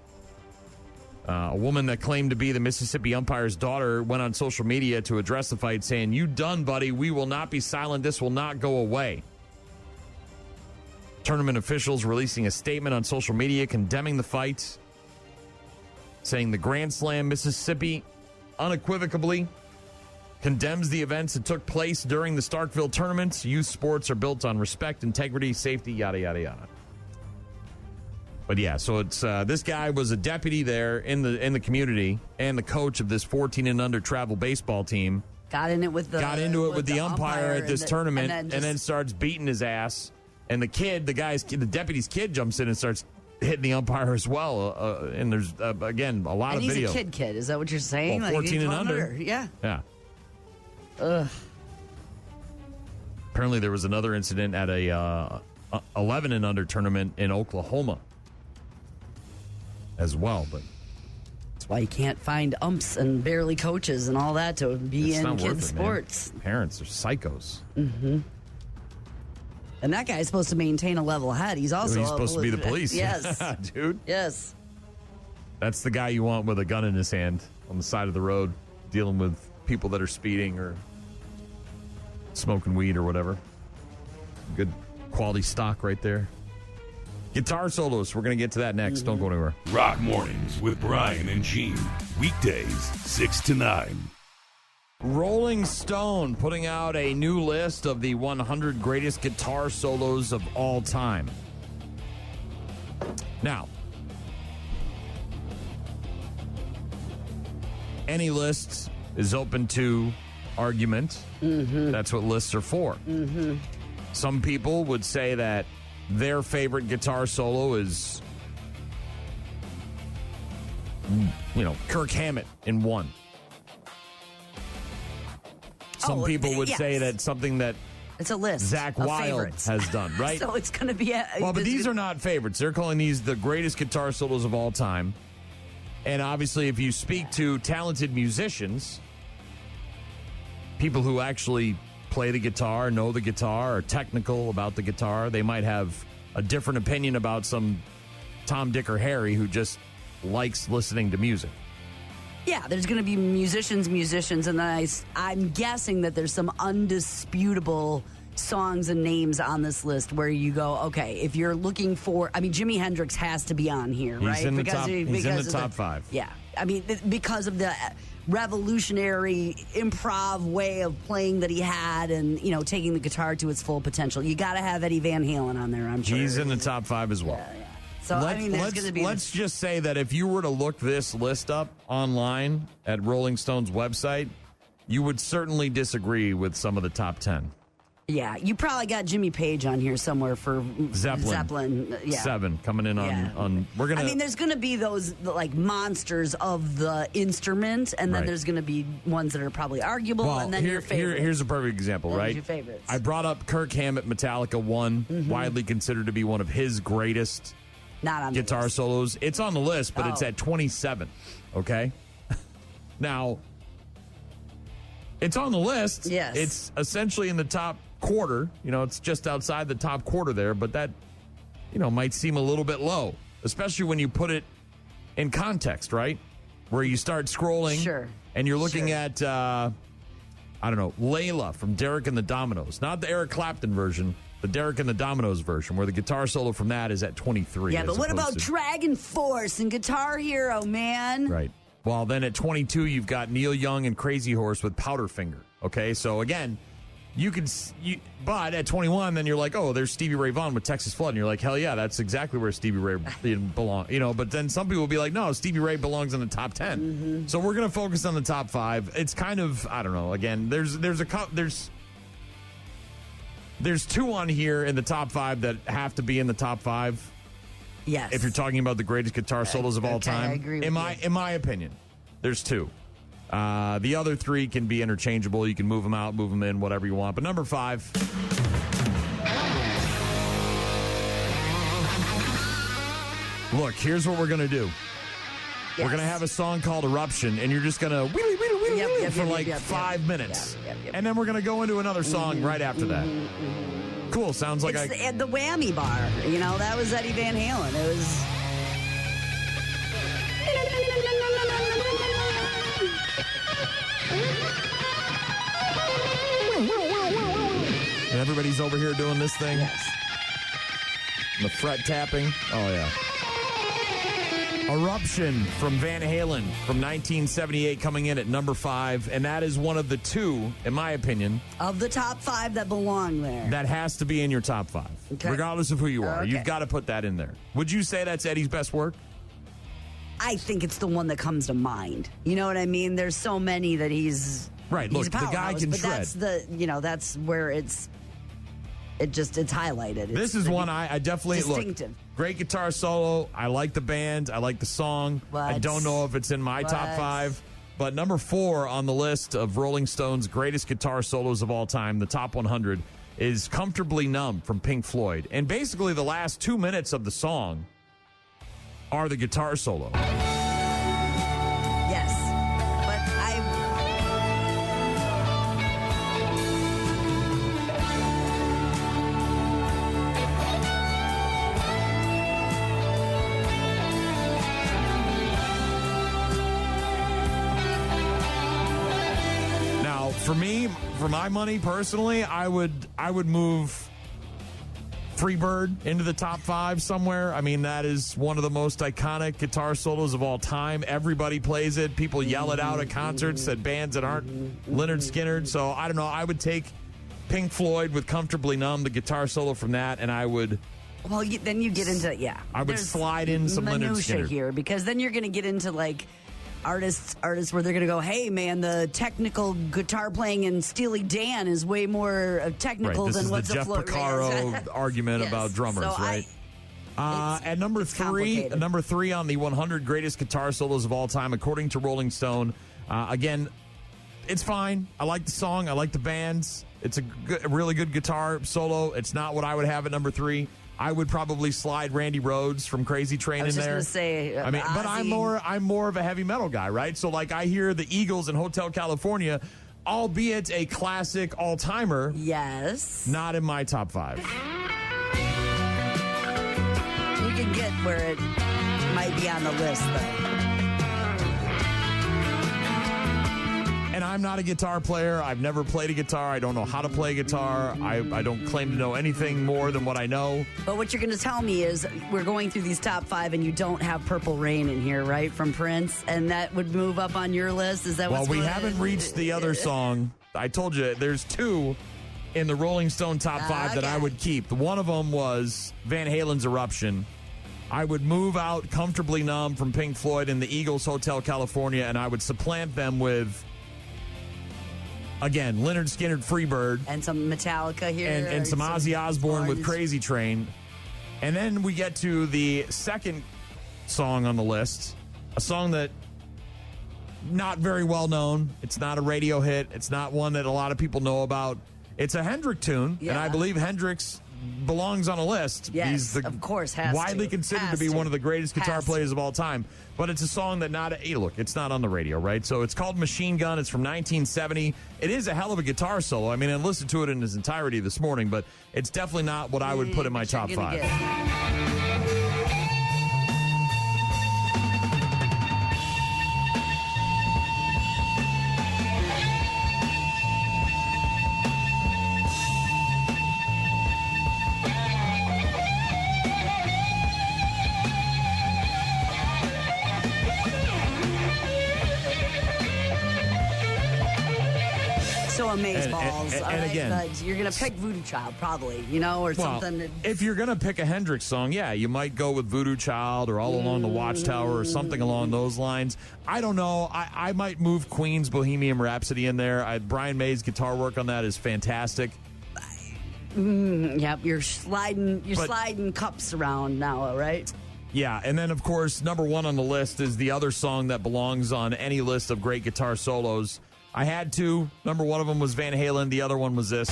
a woman that claimed to be the Mississippi umpire's daughter went on social media to address the fight, saying, "You done, buddy. We will not be silent. This will not go away." Tournament officials releasing a statement on social media condemning the fight, saying the Grand Slam Mississippi unequivocally condemns the events that took place during the Starkville tournament. Youth sports are built on respect, integrity, safety, yada, yada, yada. But yeah, so it's this guy was a deputy there in the community and the coach of this 14 and under travel baseball team. Got into it with the umpire at this tournament, and then starts beating his ass. And the deputy's kid jumps in and starts hitting the umpire as well. And there's again a lot of video. He's a kid. Is that what you're saying? Well, 14 and under. Yeah. Yeah. Ugh. Apparently there was another incident at a 11 and under tournament in Oklahoma as well, but that's why you can't find umps and barely coaches and all that to be in kids' sports. Man. Parents are psychos. Mm-hmm. And that guy's supposed to maintain a level head. He's also supposed to be the police. Yes. Dude. Yes. That's the guy you want with a gun in his hand on the side of the road. dealing with people that are speeding or smoking weed or whatever. Good quality stock right there. Guitar solos. We're going to get to that next. Don't go anywhere. Rock Mornings with Brian and Gene. Weekdays, 6 to 9. Rolling Stone putting out a new list of the 100 greatest guitar solos of all time. Now, any list is open to argument. That's what lists are for. Some people would say that their favorite guitar solo is, Kirk Hammett in one. Some people would say that something that it's a list Zach of Wilde favorites. has done, right? So it's going to be well, but these are not favorites. They're calling these the greatest guitar solos of all time. And obviously, if you speak to talented musicians, people who actually play the guitar, know the guitar, are technical about the guitar, they might have a different opinion about some Tom, Dick, or Harry who just likes listening to music. Yeah, there's going to be musicians, and then I'm guessing that there's some undisputable songs and names on this list where you go, okay, if you're looking for, Jimi Hendrix has to be on here, right? He's in the top 5. Yeah, because of the revolutionary improv way of playing that he had, and taking the guitar to its full potential. You got to have Eddie Van Halen on there. I'm sure he's in the top 5 as well. Yeah. So there's going to be. Let's just say that if you were to look this list up online at Rolling Stone's website, you would certainly disagree with some of the top 10. Yeah, you probably got Jimmy Page on here somewhere for Zeppelin. Yeah. 7 coming in on. We're gonna. There's going to be those like monsters of the instrument, and then there's going to be ones that are probably arguable, and then your favorite. Here's a perfect example, right? Your favorites. I brought up Kirk Hammett, Metallica 1, widely considered to be one of his greatest not on guitar the list. solos. It's on the list, but it's at 27. Okay, now it's on the list. Yes, it's essentially in the top quarter. It's just outside the top quarter there, but that might seem a little bit low, especially when you put it in context, right? Where you start scrolling, and you're looking at Layla from Derek and the Dominoes, not the Eric Clapton version, the Derek and the Dominoes version, where the guitar solo from that is at 23. Yeah, but what about Dragon Force and Guitar Hero, man? Right. Well, then at 22, you've got Neil Young and Crazy Horse with Powderfinger. Okay, so again, but at 21, then you're like, oh, there's Stevie Ray Vaughan with Texas Flood. And you're like, hell yeah, that's exactly where Stevie Ray belongs. But then some people will be like, no, Stevie Ray belongs in the top 10. So we're going to focus on the top 5. It's kind of, I don't know. Again, there's 2 on here in the top 5 that have to be in the top 5. Yes. If you're talking about the greatest guitar solos of all time. I agree with you. In my opinion, there's 2. The other 3 can be interchangeable. You can move them out, move them in, whatever you want. But number 5. Look, here's what we're going to do. Yes. We're going to have a song called Eruption, and you're just going to wheelie for 5 minutes. And then we're going to go into another song right after that. Cool. Sounds like the whammy bar. That was Eddie Van Halen. It was... And everybody's over here doing this thing. Yes. The fret tapping. Oh, yeah. Eruption from Van Halen from 1978 coming in at number 5. And that is one of the 2, in my opinion, of the top 5 that belong there. That has to be in your top 5. Okay. Regardless of who you are. Okay. You've got to put that in there. Would you say that's Eddie's best work? I think it's the one that comes to mind. You know what I mean? There's so many that he's... Right, look, the guy can shred. That's where it's highlighted. This is one I definitely distinctive. Look. Great guitar solo. I like the band. I like the song. I don't know if it's in my top 5, but number 4 on the list of Rolling Stone's greatest guitar solos of all time, the top 100, is "Comfortably Numb" from Pink Floyd. And basically, the last 2 minutes of the song are the guitar solo. Yes, but For me, for my money personally, I would move Freebird into the top 5 somewhere. I mean, that is one of the most iconic guitar solos of all time. Everybody plays it. People yell it out at concerts at bands that aren't Lynyrd Skynyrd. So I don't know. I would take Pink Floyd with Comfortably Numb, the guitar solo from that, and I would... Well, then you get into, I would slide in some Lynyrd Skynyrd here, because then you're going to get into, like, artists where they're going to go, hey, man, the technical guitar playing in Steely Dan is way more technical than what's the Jeff Porcaro argument about drummers, so right? At number 3 on the 100 greatest guitar solos of all time, according to Rolling Stone. Again, it's fine. I like the song. I like the bands. It's a really good guitar solo. It's not what I would have at number 3. I would probably slide Randy Rhoads from Crazy Train in there. I was just going to say, I mean, but I'm more of a heavy metal guy, right? So, like, I hear the Eagles in Hotel California, albeit a classic all-timer. Yes. Not in my top 5. You can get where it might be on the list, though. And I'm not a guitar player. I've never played a guitar. I don't know how to play guitar. I don't claim to know anything more than what I know. But what you're going to tell me is we're going through these top 5 and you don't have Purple Rain in here, right, from Prince? And that would move up on your list? Is that what's Well, we haven't reached the other song. I told you there's 2 in the Rolling Stone top 5 that I would keep. One of them was Van Halen's Eruption. I would move out Comfortably Numb from Pink Floyd and the Eagles' Hotel California, and I would supplant them with... Again, Lynyrd Skynyrd, Freebird. And some Metallica here. And some Ozzy Osbourne with Crazy Train. And then we get to the second song on the list, a song that not very well known. It's not a radio hit. It's not one that a lot of people know about. It's a Hendrix tune, and I believe Hendrix belongs on a list. Yes, of course, has widely to. considered to be one of the greatest guitar players of all time. But it's a song that it's not on the radio, right? So it's called Machine Gun. It's from 1970. It is a hell of a guitar solo. I mean, I listened to it in its entirety this morning, but it's definitely not what I would put in my top 5. Amazeballs. And again, you're going to pick Voodoo Child, probably, or something. If you're going to pick a Hendrix song, you might go with Voodoo Child or All Along the Watchtower or something along those lines. I don't know. I might move Queen's Bohemian Rhapsody in there. Brian May's guitar work on that is fantastic. Yep, you're sliding cups around now, right? Yeah, and then, of course, number 1 on the list is the other song that belongs on any list of great guitar solos. I had 2. Number 1 of them was Van Halen. The other one was this.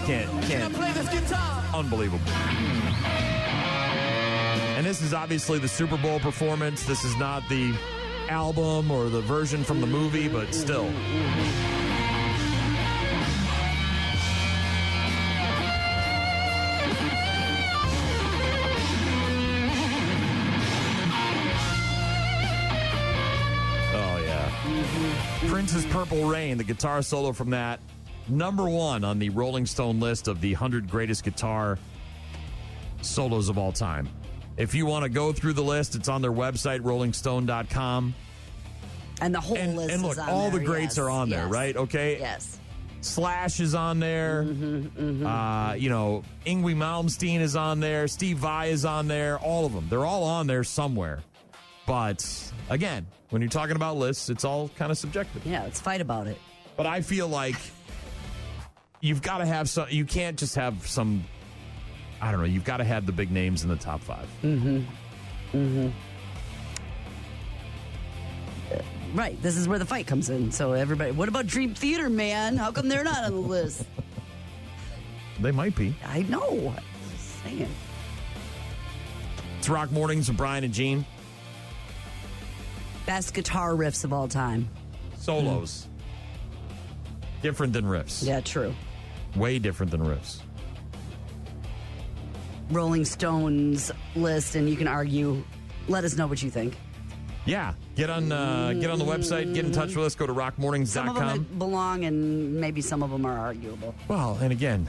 Can't play this guitar. Unbelievable. And this is obviously the Super Bowl performance. This is not the album or the version from the movie, but still. Prince's Purple Rain, the guitar solo from that, number 1 on the Rolling Stone list of the 100 greatest guitar solos of all time. If you want to go through the list, it's on their website, rollingstone.com. And the whole list and look, is on all there, the greats are on there, right? Okay? Yes. Slash is on there. Yngwie Malmsteen is on there. Steve Vai is on there. All of them. They're all on there somewhere. But, again, when you're talking about lists, it's all kind of subjective. Yeah, let's fight about it. But I feel like you've got to have some, you can't just have some, I don't know, you've got to have the big names in the top 5. Right, this is where the fight comes in. So everybody, what about Dream Theater, man? How come they're not on the list? They might be. I know. I'm just saying. It's Rock Mornings with Brian and Gene. Best guitar riffs of all time. Solos. Different than riffs. Yeah, true. Way different than riffs. Rolling Stones list, and you can argue. Let us know what you think. Yeah, get on the website, get in touch with us, go to rockmornings.com. Some of them belong, and maybe some of them are arguable. Well, and again,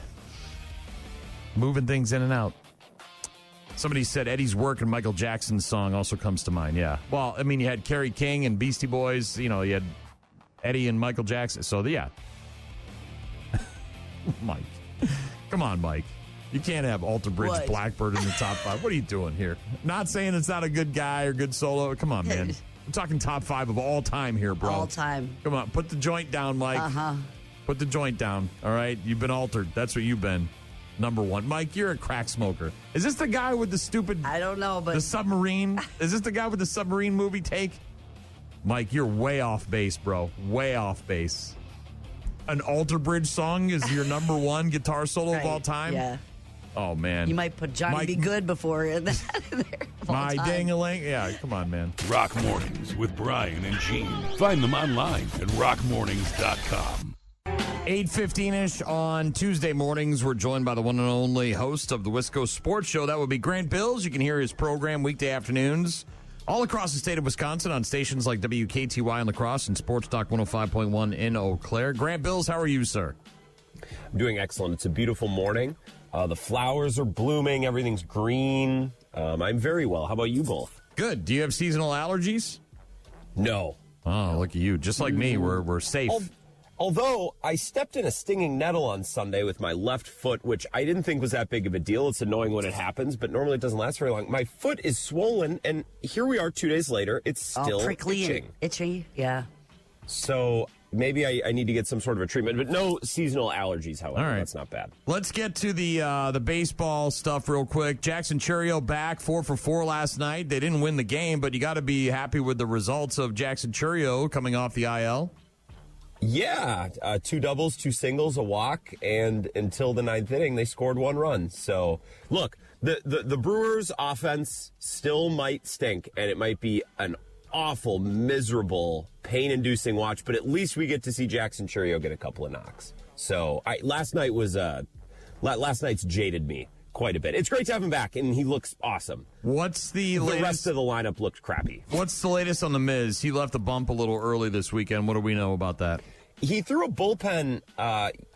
moving things in and out. Somebody said Eddie's work and Michael Jackson's song also comes to mind, yeah. Well, I mean, you had Kerry King and Beastie Boys, you had Eddie and Michael Jackson, so yeah. Mike. Come on, Mike. You can't have Alter Bridge Blackbird in the top 5. What are you doing here? Not saying it's not a good guy or good solo. Come on, man. I'm talking top 5 of all time here, bro. All time. Come on, put the joint down, Mike. Uh-huh. Put the joint down, all right? You've been altered. That's what you've been. Number 1. Mike, you're a crack smoker. Is this the guy with the stupid... I don't know, but... The submarine? Is this the guy with the submarine movie take? Mike, you're way off base, bro. Way off base. An Alter Bridge song is your number 1 guitar solo of all time? Yeah. Oh, man. You might put Johnny Be Good before that there. My dang-a-lang. Yeah, come on, man. Rock Mornings with Brian and Gene. Find them online at rockmornings.com. 8:15-ish on Tuesday mornings. We're joined by the one and only host of the Wisco Sports Show. That would be Grant Bilse. You can hear his program weekday afternoons all across the state of Wisconsin on stations like WKTY in La Crosse and Sports Talk 105.1 in Eau Claire. Grant Bilse, how are you, sir? I'm doing excellent. It's a beautiful morning. The flowers are blooming. Everything's green. I'm very well. How about you both? Good. Do you have seasonal allergies? No. Oh, look at you. Just like me, we're safe. Although I stepped in a stinging nettle on Sunday with my left foot, which I didn't think was that big of a deal. It's annoying when it happens, but normally it doesn't last very long. My foot is swollen, and here we are 2 days later. It's still prickly itching. And itchy, yeah. So maybe I need to get some sort of a treatment, but no seasonal allergies, however. All right. That's not bad. Let's get to the baseball stuff real quick. Jackson Churio back 4 for 4 last night. They didn't win the game, but you got to be happy with the results of Jackson Churio coming off the IL. Yeah, 2 doubles, 2 singles, a walk, and until the 9th inning, they scored 1 run. So, look, the Brewers' offense still might stink, and it might be an awful, miserable, pain-inducing watch, but at least we get to see Jackson Churio get a couple of knocks. So, last night's jaded me quite a bit. It's great to have him back, and he looks awesome. What's the rest of the lineup looked crappy. What's the latest on the Miz? He left the bump a little early this weekend. What do we know about that? He threw a bullpen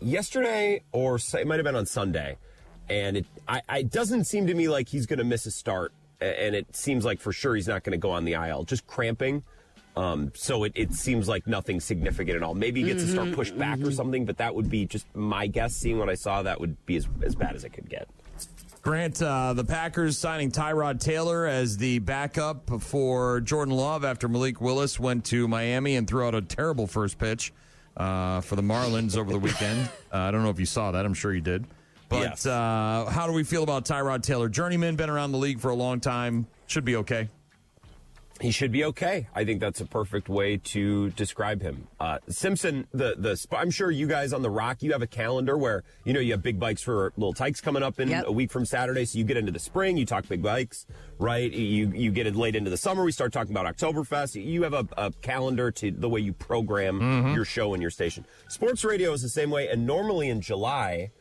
yesterday, or it might have been on Sunday, and it doesn't seem to me like he's going to miss a start, and it seems like for sure he's not going to go on the IL. Just cramping. So it seems like nothing significant at all. Maybe he gets to start pushed back or something, but that would be just my guess. Seeing what I saw, that would be as bad as it could get. Grant, the Packers signing Tyrod Taylor as the backup for Jordan Love after Malik Willis went to Miami and threw out a terrible first pitch for the Marlins over the weekend. I don't know if you saw that. I'm sure you did. But yes. How do we feel about Tyrod Taylor? Journeyman, been around the league for a long time. Should be okay. He should be okay. I think that's a perfect way to describe him. Simpson, I'm sure you guys on the Rock, you have a calendar where, you have big bikes for Little Tykes coming up in a week from Saturday. So you get into the spring, you talk big bikes, right? You get it late into the summer, we start talking about Oktoberfest. You have a calendar to the way you program your show and your station. Sports radio is the same way. And normally in July,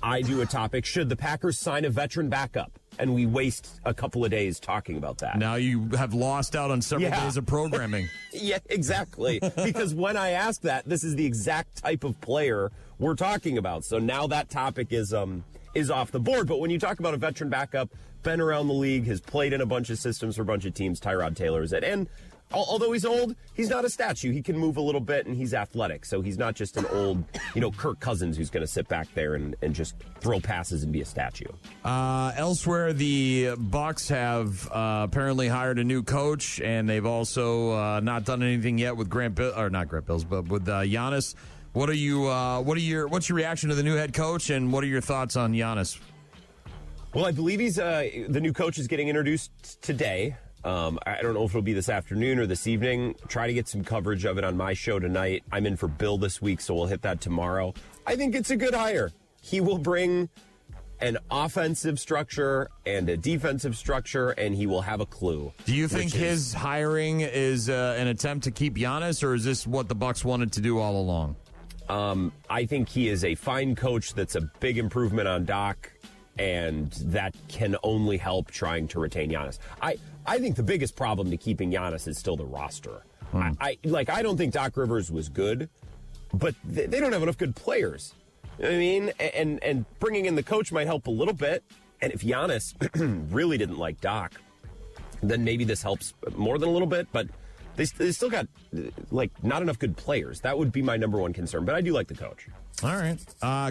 I do a topic, should the Packers sign a veteran backup? And we waste a couple of days talking about that. Now you have lost out on several days of programming. Yeah, exactly. Because when I ask that, this is the exact type of player we're talking about. So now that topic is off the board. But when you talk about a veteran backup, been around the league, has played in a bunch of systems for a bunch of teams, Tyrod Taylor is it. And although he's old, he's not a statue. He can move a little bit, and he's athletic. So he's not just an old, Kirk Cousins who's going to sit back there and just throw passes and be a statue. Elsewhere, the Bucs have apparently hired a new coach, and they've also not done anything yet with not Grant Bilse, but with Giannis. What's your reaction to the new head coach, and what are your thoughts on Giannis? Well, I believe the new coach is getting introduced today. I don't know if it'll be this afternoon or this evening. Try to get some coverage of it on my show tonight. I'm in for Bill this week, so we'll hit that tomorrow. I think it's a good hire. He will bring an offensive structure and a defensive structure, and he will have a clue. Do you think his hiring is an attempt to keep Giannis, or is this what the Bucs wanted to do all along? I think he is a fine coach that's a big improvement on Doc. and that can only help trying to retain Giannis. I think the biggest problem to keeping Giannis is still the roster. I don't think Doc Rivers was good, but they don't have enough good players. You know what I mean? And bringing in the coach might help a little bit. And if Giannis really didn't like Doc, then maybe this helps more than a little bit. But they still got, not enough good players. That would be my number one concern. But I do like the coach. All right.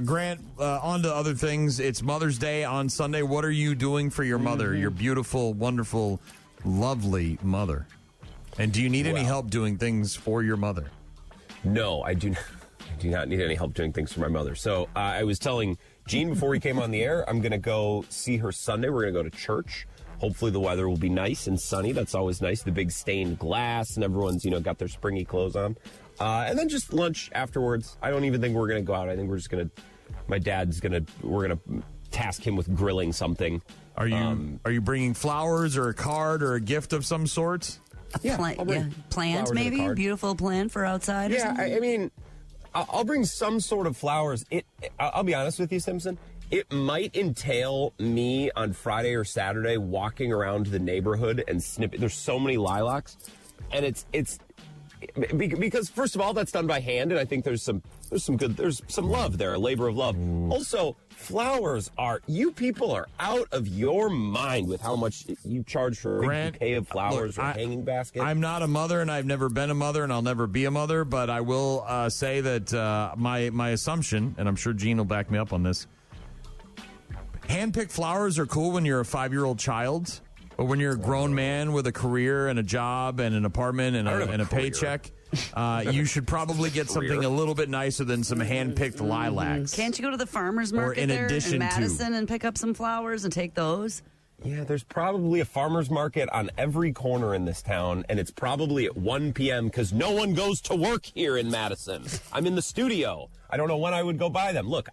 Grant, on to other things. It's Mother's Day on Sunday. What are you doing for your mother, your beautiful, wonderful, lovely mother? And do you need any help doing things for your mother? No, I do not. I do not need any help doing things for my mother. So I was telling Gene before we came on the air, I'm going to go see her Sunday. We're going to go to church. Hopefully the weather will be nice and sunny. That's always nice. The big stained glass and everyone's, got their springy clothes on. And then just lunch afterwards. I don't even think we're going to go out. I think we're just going to, we're going to task him with grilling something. Are you bringing flowers or a card or a gift of some sort? Plants maybe? Beautiful plant for outside or something? I mean, I'll bring some sort of flowers. I'll be honest with you, Simpson. It might entail me on Friday or Saturday walking around the neighborhood and snipping. There's so many lilacs, and it's because first of all, that's done by hand, and I think there's some love there, a labor of love. Also, flowers you people are out of your mind with how much you charge for a bouquet of flowers or hanging basket. I'm not a mother, and I've never been a mother, and I'll never be a mother, but I will say that my assumption, and I'm sure Gene will back me up on this, hand-picked flowers are cool when you're a 5-year-old child, but when you're a grown man with a career and a job and an apartment and a paycheck, you should probably get something a little bit nicer than some hand-picked lilacs. Can't you go to the farmer's market there in Madison and pick up some flowers and take those? Yeah, there's probably a farmer's market on every corner in this town, and it's probably at 1 p.m. because no one goes to work here in Madison. I'm in the studio. I don't know when I would go buy them. Look,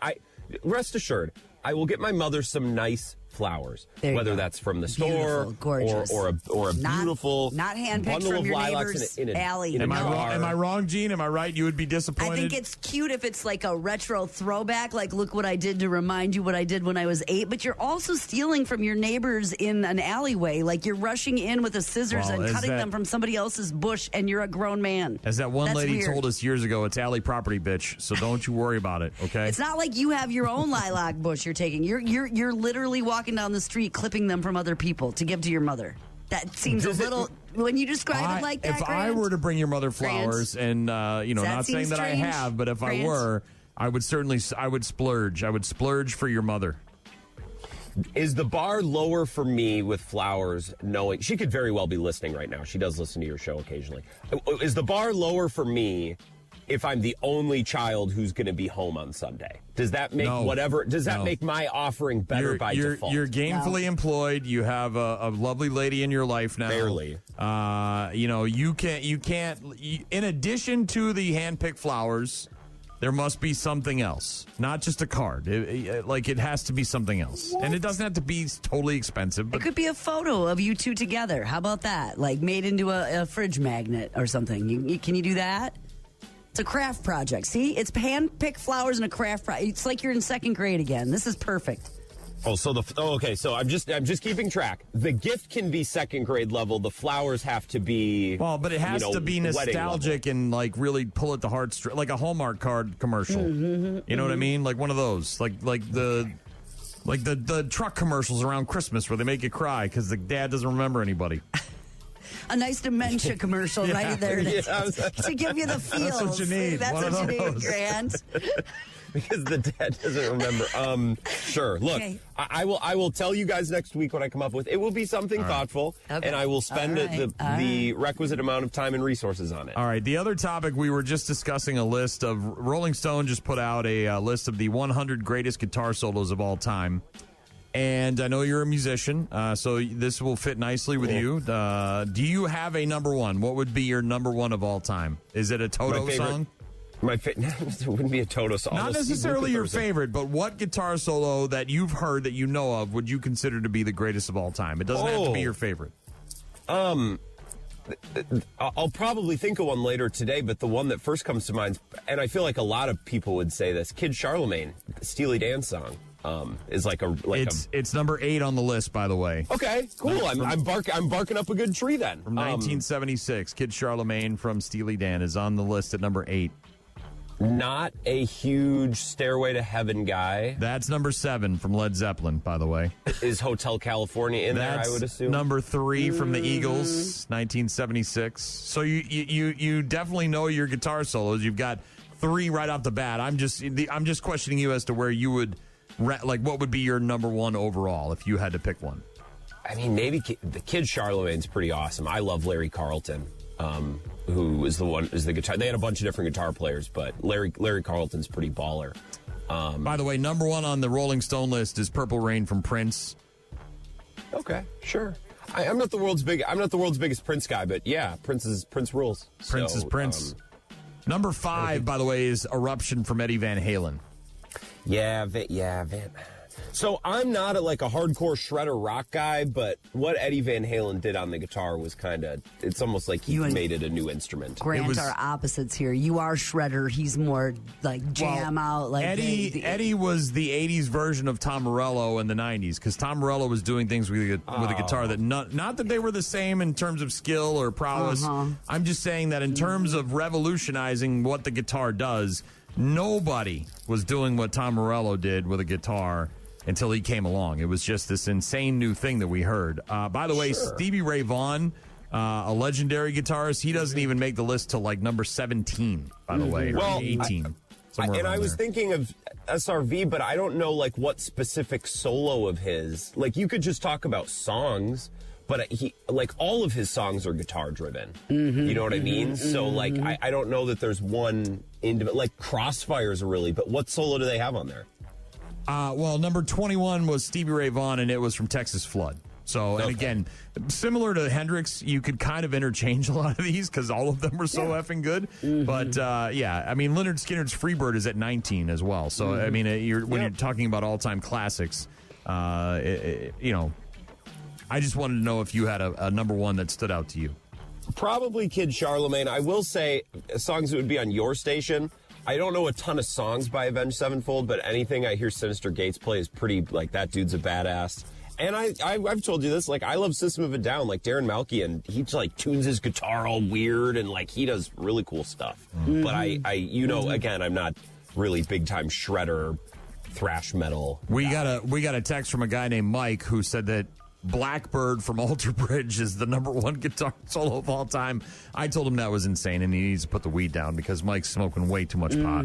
rest assured, I will get my mother some nice flowers, whether that's from the store or a beautiful not hand-picked from your neighbor's alley. Am I wrong, Gene? Am I right? You would be disappointed? I think it's cute if it's like a retro throwback, like look what I did to remind you what I did when I was 8, but you're also stealing from your neighbors in an alleyway. Like you're rushing in with the scissors and cutting them from somebody else's bush, and you're a grown man. As that one lady told us years ago, it's alley property, bitch, so don't you worry about it, okay? It's not like you have your own lilac bush you're taking. You're literally walking down the street clipping them from other people to give to your mother. That seems a little, when you describe it like that, if I were to bring your mother flowers, and not saying that I have, but if I were, I would splurge. I would splurge for your mother. Is the bar lower for me with flowers, knowing she could very well be listening right now? She does listen to your show occasionally. Is the bar lower for me if I'm the only child who's going to be home on Sunday? Does that make make my offering better by default? You're gainfully employed. You have a lovely lady in your life now. Barely. You can't, in addition to the hand-picked flowers, there must be something else. Not just a card. It has to be something else. And it doesn't have to be totally expensive. But it could be a photo of you two together. How about that? Like made into a fridge magnet or something. Can you do that? It's a craft project. See, it's hand-picked flowers and a craft project. It's like you're in second grade again. This is perfect. Okay. So I'm just keeping track. The gift can be second grade level. The flowers have to be but it has to be nostalgic and like really pull at the heartstrings, like a Hallmark card commercial. You know what I mean? Like one of those, like the truck commercials around Christmas where they make you cry because the dad doesn't remember anybody. A nice dementia commercial right there to give you the feels. That's what you need. That's what you need, Grant. Because the dad doesn't remember. Sure. Look, okay. I will tell you guys next week what I come up with. It will be something thoughtful, and I will spend the requisite amount of time and resources on it. All right. The other topic, we were just discussing a list of Rolling Stone just put out a list of the 100 greatest guitar solos of all time. And I know you're a musician, so this will fit nicely with you. Do you have a number one? What would be your number one of all time? Is it a Toto song? It wouldn't be a Toto song. Not necessarily your favorite, but what guitar solo that you've heard that you know of would you consider to be the greatest of all time? It doesn't have to be your favorite. I'll probably think of one later today, but the one that first comes to mind, and I feel like a lot of people would say this, Kid Charlemagne, the Steely Dan song. Is it's number 8 on the list, by the way. Okay, cool. I'm barking up a good tree then. From 1976, Kid Charlemagne from Steely Dan is on the list at number 8. Not a huge Stairway to Heaven guy. That's number 7 from Led Zeppelin, by the way. Is Hotel California in there, I would assume? Number 3 from the Eagles, 1976. So you definitely know your guitar solos. You've got 3 right off the bat. I'm just questioning you as to where you would, what would be your number 1 overall if you had to pick one? I mean, maybe the Kid Charlemagne's pretty awesome. I love Larry Carlton. Who is the guitar? They had a bunch of different guitar players, but Larry Carlton's pretty baller. By the way, number 1 on the Rolling Stone list is Purple Rain from Prince. Okay, sure. I'm not the world's biggest Prince guy, but yeah, Prince rules. Prince is Prince. Number 5, by the way, is Eruption from Eddie Van Halen. Yeah, Van. So I'm not a hardcore shredder rock guy, but what Eddie Van Halen did on the guitar was it's almost like he made it a new instrument. Grant are opposites here. You are shredder. He's more jam out. Eddie was the 80s version of Tom Morello in the 90s, because Tom Morello was doing things with a guitar that not that they were the same in terms of skill or prowess. I'm just saying that in terms of revolutionizing what the guitar does, nobody was doing what Tom Morello did with a guitar until he came along. It was just this insane new thing that we heard. By the way, Stevie Ray Vaughan, a legendary guitarist, he doesn't even make the list till number 17, by the way, or 18. I was thinking of SRV, but I don't know what specific solo of his. You could just talk about songs, but he all of his songs are guitar driven. You know what I mean? So I don't know that there's one Crossfire's a really, but what solo do they have on there? Well, number 21 was Stevie Ray Vaughan, and it was from Texas Flood. So, and again, similar to Hendrix, you could kind of interchange a lot of these because all of them were so effing good. But, I mean, Lynyrd Skynyrd's Freebird is at 19 as well. So, I mean, when you're talking about all-time classics, I just wanted to know if you had a number 1 that stood out to you. Probably Kid Charlemagne. I will say songs that would be on your station. I don't know a ton of songs by Avenged Sevenfold, but anything I hear Sinister Gates play is pretty, that dude's a badass. And I've told you this, I love System of a Down, Darren Malkian, he tunes his guitar all weird, and he does really cool stuff. But again, I'm not really big time shredder, thrash metal. We got a text from a guy named Mike who said that Blackbird from Alter Bridge is the number 1 guitar solo of all time. I told him that was insane, and he needs to put the weed down because Mike's smoking way too much pot.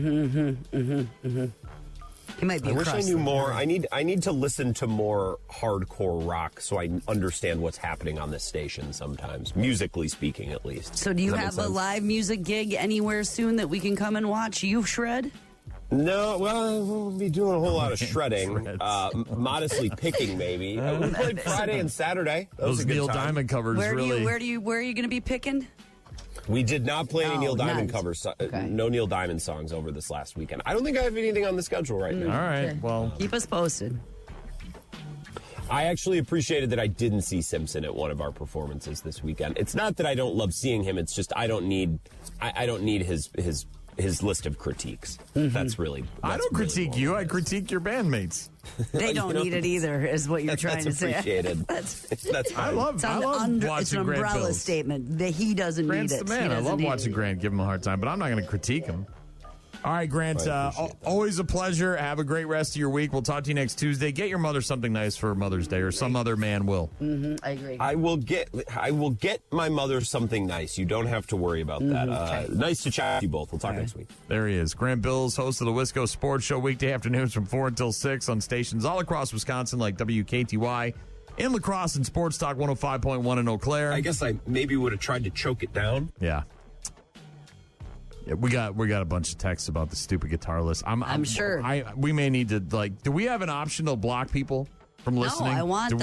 He might be. I wish I knew more. I need to listen to more hardcore rock so I understand what's happening on this station sometimes, musically speaking, at least. So do you have a live music gig anywhere soon that we can come and watch you shred? No, well, I won't be doing a whole lot of shredding. Modestly picking, maybe. We played Friday and Saturday. Those Neil Diamond covers. Where are you going to be picking? We did not play any Neil Diamond covers. No Neil Diamond songs over this last weekend. I don't think I have anything on the schedule right now. All right, well, keep us posted. I actually appreciated that I didn't see Simpson at one of our performances this weekend. It's not that I don't love seeing him. It's just I don't need his list of critiques. That's really. I don't critique you. I critique your bandmates. They don't need it either, is what you're trying to say. Appreciated. That's I love watching it's an Grant umbrella Bilse. statement that he doesn't Grant's need it. the man. I love watching Grant give him a hard time, but I'm not going to critique him. All right, Grant, always a pleasure. Have a great rest of your week. We'll talk to you next Tuesday. Get your mother something nice for Mother's Day, or some other man will. I agree. I will get my mother something nice. You don't have to worry about that. Okay. Nice to chat with you both. We'll talk next week. There he is. Grant Bilse, host of the Wisco Sports Show, weekday afternoons from 4 until 6 on stations all across Wisconsin like WKTY, in La Crosse and Sports Talk 105.1 in Eau Claire. I guess I maybe would have tried to choke it down. Yeah. Yeah, we got a bunch of texts about the stupid guitar list. I'm sure. We may need to do we have an option to block people from listening? No, I want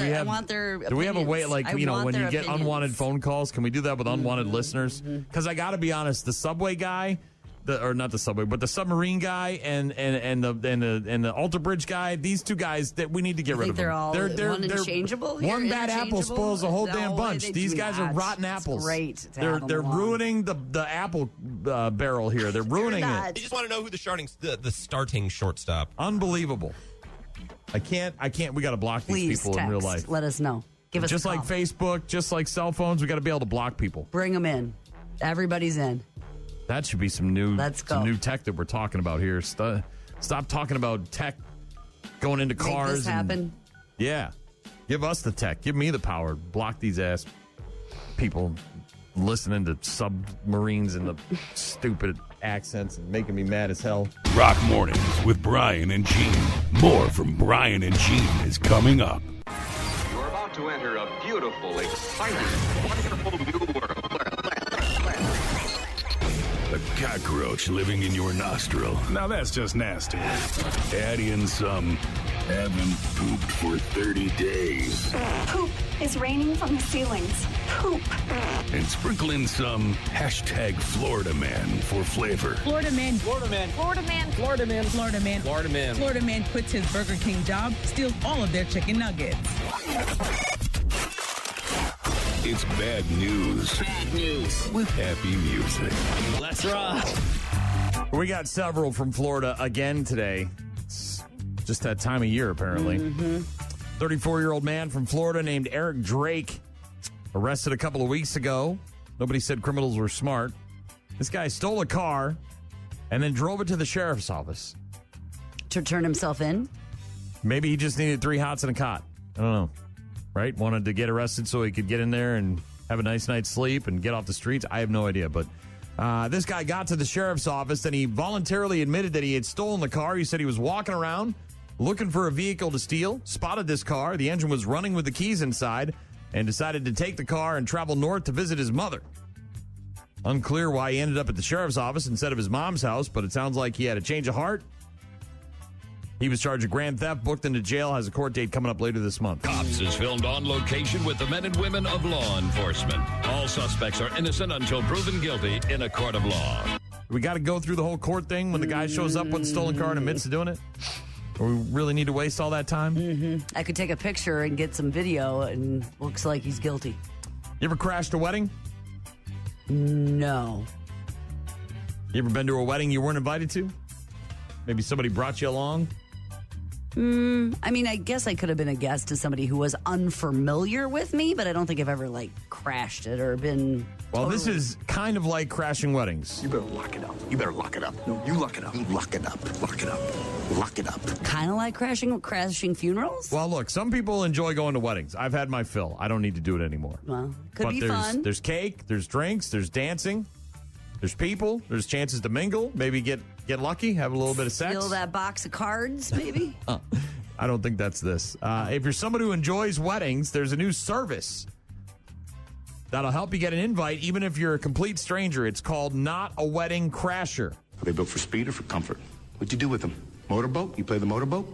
their Do we have a way, when you get opinions. unwanted phone calls, can we do that with unwanted listeners? Because I got to be honest, the subway guy, not the subway, but the submarine guy and the Alter Bridge guy, these two guys that we need to get rid of them. They're all unchangeable. One bad apple spoils the whole damn bunch. These guys are rotten apples. Great. They're ruining the apple barrel here. They're ruining it. You just want to know who the starting shortstop. Unbelievable. I can't. We got to block these people in real life. Let us know. Give us just a call. like Facebook, just like cell phones, we got to be able to block people. Bring them in. Everybody's in. That should be some new tech that we're talking about here. Stop talking about tech going into cars. Make this happen. Yeah. Give us the tech. Give me the power. Block these ass people listening to submarines and the stupid accents and making me mad as hell. Rock Mornings with Brian and Gene. More from Brian and Gene is coming up. You're about to enter a beautiful, exciting, wonderful new world. A cockroach living in your nostril. Now that's just nasty. Add in some haven't pooped for 30 days. Poop is raining from the ceilings. Poop. And sprinkle in some hashtag Florida Man for flavor. Florida Man. Florida Man. Florida Man. Florida Man. Florida Man. Florida Man. Florida Man quits his Burger King job, steals all of their chicken nuggets. It's bad news. Bad news. With happy music. Let's rock. We got several from Florida again today. It's just that time of year, apparently. 34-year-old man from Florida named Eric Drake, arrested a couple of weeks ago. Nobody said criminals were smart. This guy stole a car and then drove it to the sheriff's office. To turn himself in? Maybe he just needed 3 hots and a cot. I don't know. Right? Wanted to get arrested so he could get in there and have a nice night's sleep and get off the streets. I have no idea. But this guy got to the sheriff's office and he voluntarily admitted that he had stolen the car. He said he was walking around looking for a vehicle to steal, spotted this car. The engine was running with the keys inside and decided to take the car and travel north to visit his mother. Unclear why he ended up at the sheriff's office instead of his mom's house, but it sounds like he had a change of heart. He was charged with grand theft, booked into jail, has a court date coming up later this month. Cops is filmed on location with the men and women of law enforcement. All suspects are innocent until proven guilty in a court of law. We got to go through the whole court thing when the guy shows up with the stolen car and admits to doing it? Or we really need to waste all that time? I could take a picture and get some video and looks like he's guilty. You ever crashed a wedding? No. You ever been to a wedding you weren't invited to? Maybe somebody brought you along? I mean, I guess I could have been a guest to somebody who was unfamiliar with me, but I don't think I've ever, crashed it or been... Well, this is kind of like crashing weddings. You better lock it up. You better lock it up. No, you lock it up. You lock it up. Lock it up. Lock it up. Kind of like crashing funerals? Well, look, some people enjoy going to weddings. I've had my fill. I don't need to do it anymore. Well, could be fun. There's cake, there's drinks, there's dancing, there's people, there's chances to mingle, maybe get lucky, have a little bit of sex. Steal that box of cards, maybe? I don't think that's this. If you're somebody who enjoys weddings, there's a new service that'll help you get an invite even if you're a complete stranger. It's called Not a Wedding Crasher. Are they built for speed or for comfort? What'd you do with them? Motorboat? You play the motorboat?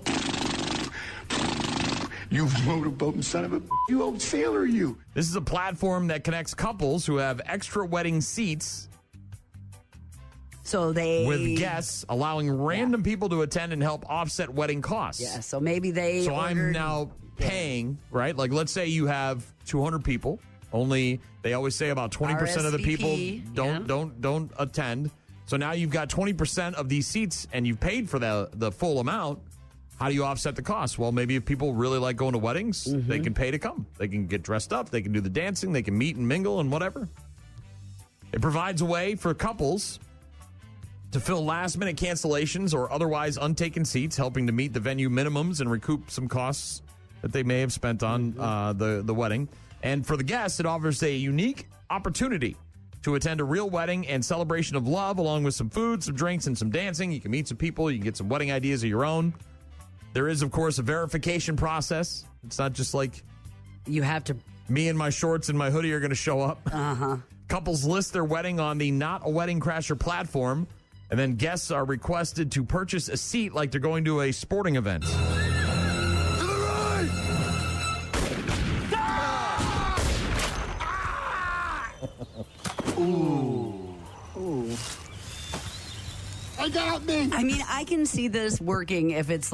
You motorboating son of a... You old sailor, you. This is a platform that connects couples who have extra wedding seats with guests, allowing random people to attend and help offset wedding costs. Yeah, so maybe they I'm now paying, right? Like, let's say you have 200 people. They always say about 20% of the people don't attend. So now you've got 20% of these seats and you've paid for the full amount. How do you offset the cost? Well, maybe if people really like going to weddings, they can pay to come. They can get dressed up. They can do the dancing. They can meet and mingle and whatever. It provides a way for couples to fill last-minute cancellations or otherwise untaken seats, helping to meet the venue minimums and recoup some costs that they may have spent on the wedding. And for the guests, it offers a unique opportunity to attend a real wedding and celebration of love, along with some food, some drinks, and some dancing. You can meet some people. You can get some wedding ideas of your own. There is, of course, a verification process. It's not just like you have to. Me and my shorts and my hoodie are going to show up. Couples list their wedding on the Not a Wedding Crasher platform. And then guests are requested to purchase a seat like they're going to a sporting event. To the right! Ooh. I got me! I mean, I can see this working if it's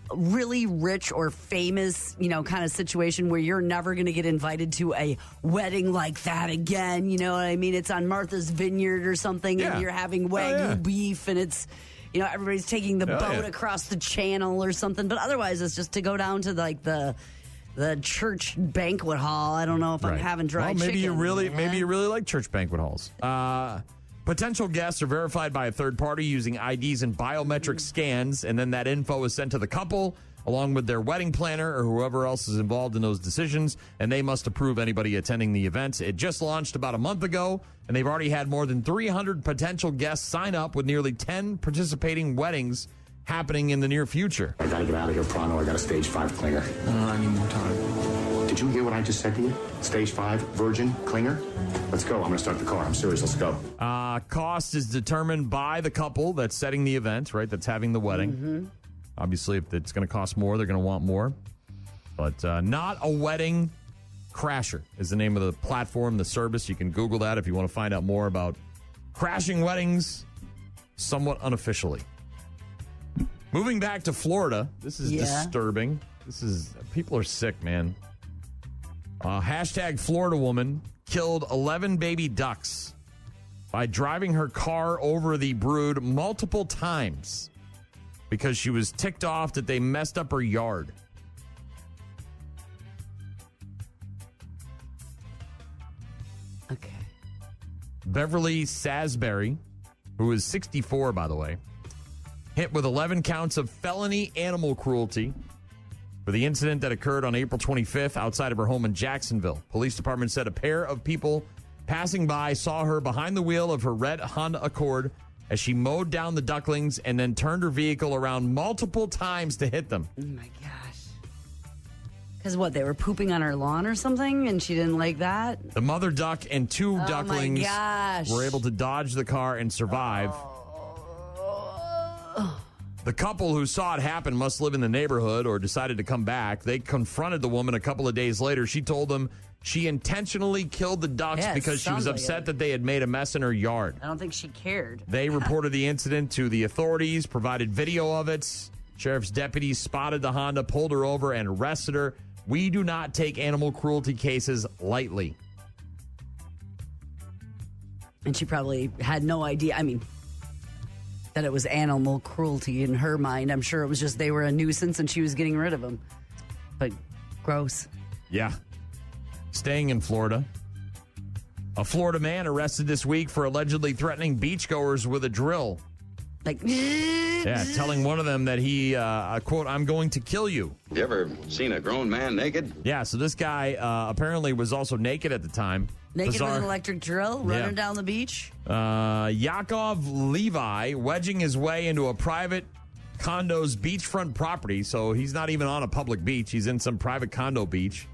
really rich or famous, kind of situation where you're never going to get invited to a wedding like that again. You know what I mean? It's on Martha's Vineyard or something, and you're having Wagyu beef, and it's, everybody's taking the boat across the channel or something. But otherwise, it's just to go down to like the church banquet hall. I don't know if I'm having dried maybe chicken. Maybe you really like church banquet halls. Potential guests are verified by a third party using IDs and biometric scans, and then that info is sent to the couple along with their wedding planner or whoever else is involved in those decisions, and they must approve anybody attending the event. It just launched about a month ago, and they've already had more than 300 potential guests sign up, with nearly 10 participating weddings happening in the near future. I gotta get out of here pronto. I got a stage 5 clinger. I need more time. Did you hear what I just said to you? Stage 5, virgin, clinger? Let's go. I'm gonna start the car. I'm serious. Let's go. Cost is determined by the couple that's setting the event, right? That's having the wedding. Mm-hmm. Obviously, if it's going to cost more, they're going to want more. But Not a Wedding Crasher is the name of the platform, the service. You can Google that if you want to find out more about crashing weddings somewhat unofficially. Moving back to Florida, this is disturbing. People are sick, man. Hashtag Florida woman killed 11 baby ducks by driving her car over the brood multiple times because she was ticked off that they messed up her yard. Okay. Beverly Sasbury, who is 64, by the way, hit with 11 counts of felony animal cruelty for the incident that occurred on April 25th outside of her home in Jacksonville. Police department said a pair of people passing by saw her behind the wheel of her red Honda Accord as she mowed down the ducklings and then turned her vehicle around multiple times to hit them. Oh, my gosh. Because what, they were pooping on her lawn or something, and she didn't like that? The mother duck and two ducklings my gosh. were able to dodge the car and survive. The couple who saw it happen must live in the neighborhood or decided to come back. They confronted the woman a couple of days later. She told them she intentionally killed the ducks because she was upset that they had made a mess in her yard. I don't think she cared. They reported the incident to the authorities, provided video of it. Sheriff's deputies spotted the Honda, pulled her over, and arrested her. We do not take animal cruelty cases lightly. And she probably had no idea. I mean, that it was animal cruelty in her mind. I'm sure it was just they were a nuisance and she was getting rid of them. But gross. Yeah. Staying in Florida. A Florida man arrested this week for allegedly threatening beachgoers with a drill. Like, telling one of them that he, quote, I'm going to kill you. You ever seen a grown man naked? Yeah, so this guy apparently was also naked at the time. Naked with an electric drill, running down the beach. Yakov Levi wedging his way into a private condo's beachfront property. So he's not even on a public beach. He's in some private condo beach.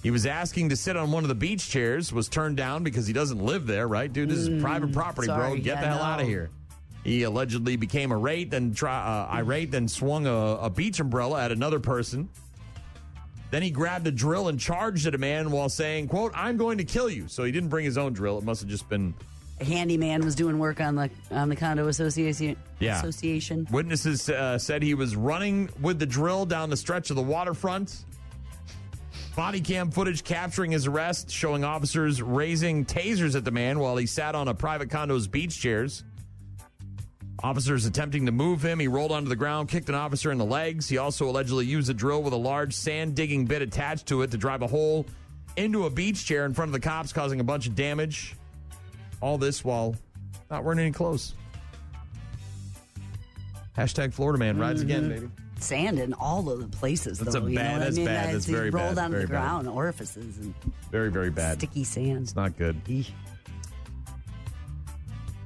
He was asking to sit on one of the beach chairs, was turned down because he doesn't live there, right? Dude, this is private property, bro. Get the hell out of here. He allegedly became irate, then swung a beach umbrella at another person. Then he grabbed a drill and charged at a man while saying, quote, I'm going to kill you. So he didn't bring his own drill. It must have just been... A handyman was doing work on the condo association. Yeah. Witnesses said he was running with the drill down the stretch of the waterfront. Body cam footage capturing his arrest, showing officers raising tasers at the man while he sat on a private condo's beach chairs. Officers attempting to move him. He rolled onto the ground, kicked an officer in the legs. He also allegedly used a drill with a large sand-digging bit attached to it to drive a hole into a beach chair in front of the cops, causing a bunch of damage. All this while not wearing any clothes. Hashtag Florida man rides again, baby. Sand in all of the places, that's though. Bad. That's bad. That's very bad. Rolled onto very the ground, bad. orifices. And very, very bad. Sticky sand. It's not good.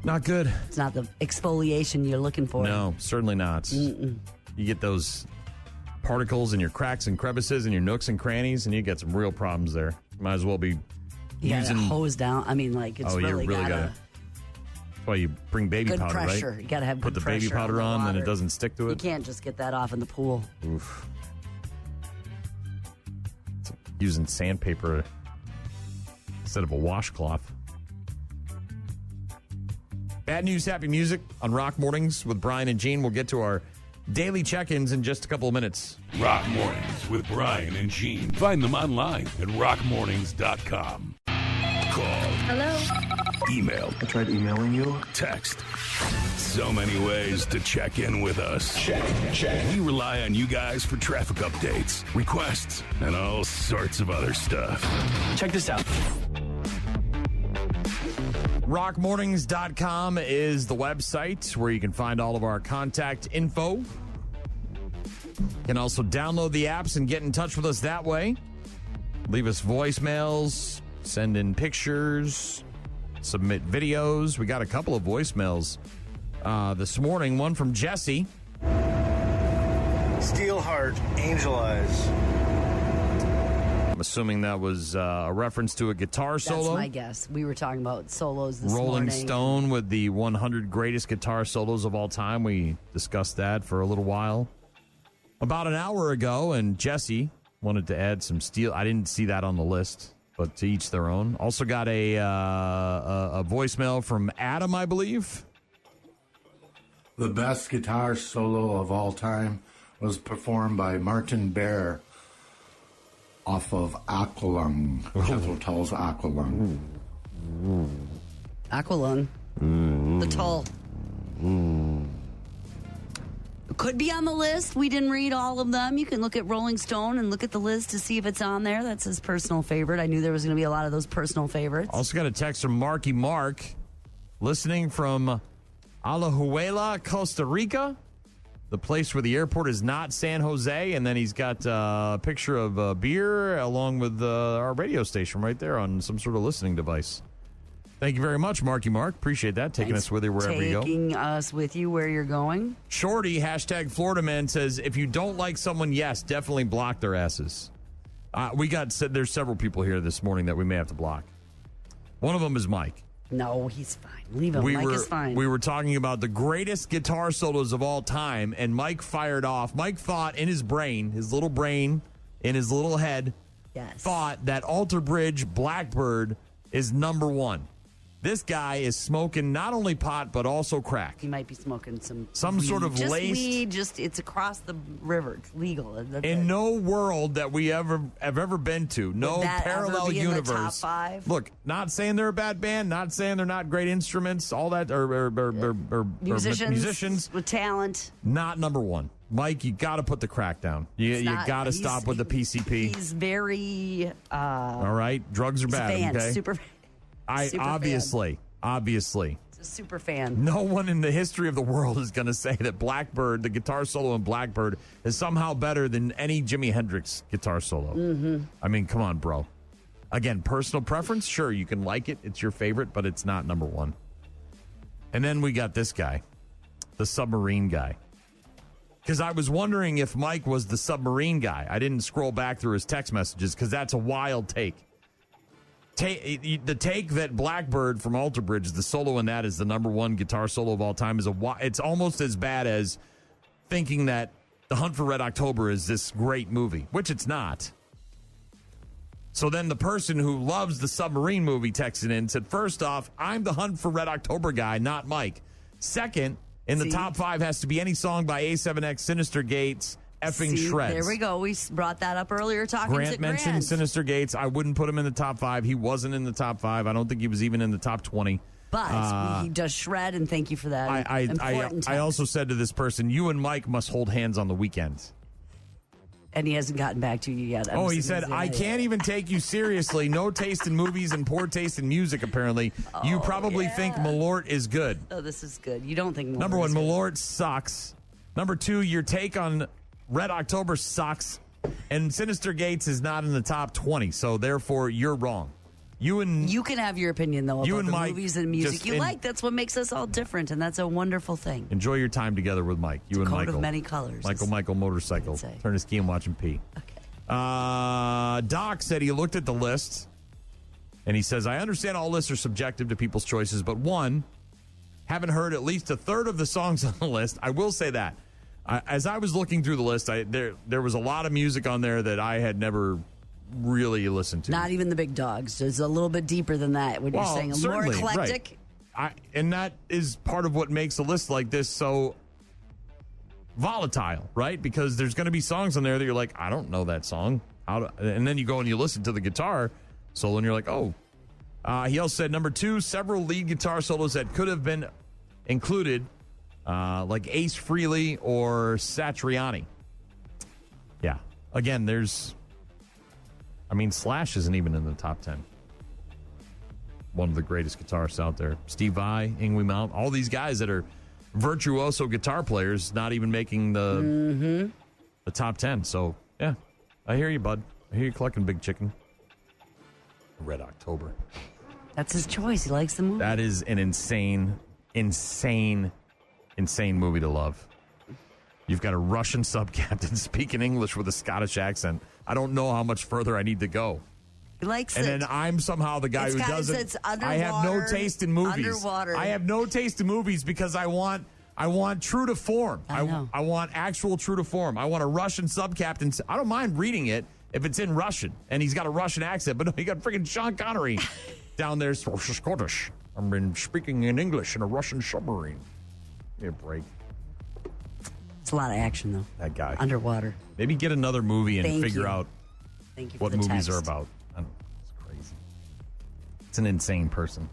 Not good. It's not the exfoliation you're looking for. No, certainly not. You get those particles in your cracks and crevices and your nooks and crannies, and you get some real problems there. Might as well be using... hose down. I mean, like, it's really gotta... That's why you bring baby good powder, pressure. right? You got to have good pressure. Put the baby powder on, then it doesn't stick to it. You can't just get that off in the pool. Oof. It's like using sandpaper instead of a washcloth. Bad news, happy music on Rock Mornings with Brian and Gene. We'll get to our daily check-ins in just a couple of minutes. Rock Mornings with Brian and Gene. Find them online at rockmornings.com. Call. Hello? Email. I tried emailing you. Text. So many ways to check in with us. Check. We rely on you guys for traffic updates, requests, and all sorts of other stuff. Check this out. Rockmornings.com is the website where you can find all of our contact info. You can also download the apps and get in touch with us that way. Leave us voicemails, send in pictures, submit videos. We got a couple of voicemails this morning. One from Jesse. Steel heart, angel eyes. I'm assuming that was a reference to a guitar solo. That's my guess. We were talking about solos this morning. Rolling Stone with the 100 greatest guitar solos of all time. We discussed that for a little while about an hour ago, and Jesse wanted to add some steel. I didn't see that on the list, but to each their own. Also got a voicemail from Adam, I believe. The best guitar solo of all time was performed by Martin Bear off of Aqualung, Jethro Tull's Aqualung. Aqualung. The Tull. Could be on the list. We didn't read all of them. You can look at Rolling Stone and look at the list to see if it's on there. That's his personal favorite. I knew there was going to be a lot of those personal favorites. Also got a text from Marky Mark, listening from Alajuela, Costa Rica, the place where the airport is not San Jose. And then he's got a picture of beer along with our radio station right there on some sort of listening device. Thank you very much, Marky Mark. Appreciate that. Taking us with you wherever you go. Taking us with you where you're going. Shorty, hashtag Florida Man, says, if you don't like someone, yes, definitely block their asses. There's several people here this morning that we may have to block. One of them is Mike. No, he's fine. Leave him. Mike is fine. We were talking about the greatest guitar solos of all time, and Mike fired off. Mike thought in his brain, his little brain, in his little head, thought that Alter Bridge Blackbird is number one. This guy is smoking not only pot, but also crack. He might be smoking some weed. Sort of just laced. Weed, it's across the river. It's legal. In no world that we have ever been to, no parallel universe. In the top 5? Look, not saying they're a bad band, not saying they're not great instruments, all that, or musicians with talent. Not number one. Mike, you got to put the crack down. You got to stop with the PCP. He's very. All right, drugs are bad. Fan, okay, super. Obviously. He's a super fan. No one in the history of the world is going to say that Blackbird, the guitar solo in Blackbird, is somehow better than any Jimi Hendrix guitar solo. Mm-hmm. I mean, come on, bro. Again, personal preference, sure, you can like it. It's your favorite, but it's not number one. And then we got this guy, the submarine guy. Because I was wondering if Mike was the submarine guy. I didn't scroll back through his text messages because that's a wild take. The take that Blackbird from Alter Bridge, the solo in that is the number one guitar solo of all time, it's almost as bad as thinking that The Hunt for Red October is this great movie, which it's not. So then the person who loves the submarine movie texted in and said, first off, I'm the Hunt for Red October guy, not Mike. Second, in the top 5 has to be any song by A7X, Sinister Gates, effing shreds. There we go. We brought that up earlier talking to Grant. Mentioned Sinister Gates. I wouldn't put him in the top 5. He wasn't in the top 5. I don't think he was even in the top 20. But he does shred, and thank you for that. I also said to this person, you and Mike must hold hands on the weekends. And he hasn't gotten back to you yet. He said, I can't even take you seriously. No taste in movies and poor taste in music, apparently. You probably think Malort is good. Oh, this is good. You don't think Malort Number one, is good. Malort sucks. Number 2, your take on Red October sucks, and Sinister Gates is not in the top 20, so therefore you're wrong. You can have your opinion, though, about the movies and music you like. That's what makes us all different, and that's a wonderful thing. Enjoy your time together with Mike. It's and a coat Michael. Of many colors. Michael motorcycle. Turn his key and watch him pee. Okay. Doc said he looked at the list, and he says, I understand all lists are subjective to people's choices, but one, haven't heard at least a third of the songs on the list. I will say that. As I was looking through the list, there was a lot of music on there that I had never really listened to. Not even the big dogs. It's a little bit deeper than that. When you're saying a more eclectic. Right. And that is part of what makes a list like this so volatile, right? Because there's going to be songs on there that you're like, I don't know that song. And then you go and you listen to the guitar solo and you're like, oh, He also said, number 2, several lead guitar solos that could have been included, like Ace Frehley or Satriani. Yeah. Again, Slash isn't even in the top 10. One of the greatest guitarists out there. Steve Vai, Yngwie Malmsteen, all these guys that are virtuoso guitar players, not even making the top 10. So, yeah, I hear you, bud. I hear you collecting Big Chicken. Red October. That's his choice. He likes the movie. That is an insane movie to love. You've got a Russian sub-captain speaking English with a Scottish accent. I don't know how much further I need to go. He likes and it. then I'm somehow the guy who doesn't. It's underwater, I have no taste in movies. Underwater. I have no taste in movies because I want true to form. I want actual true to form. I want a Russian sub-captain. I don't mind reading it if it's in Russian and he's got a Russian accent, but no, you got freaking Sean Connery down there, Scottish. I've been speaking in English in a Russian submarine. Give me a break. It's a lot of action, though. That guy. Underwater. Maybe get another movie and figure out Thank you what for the movies text. are about. I don't know. It's crazy. It's an insane person.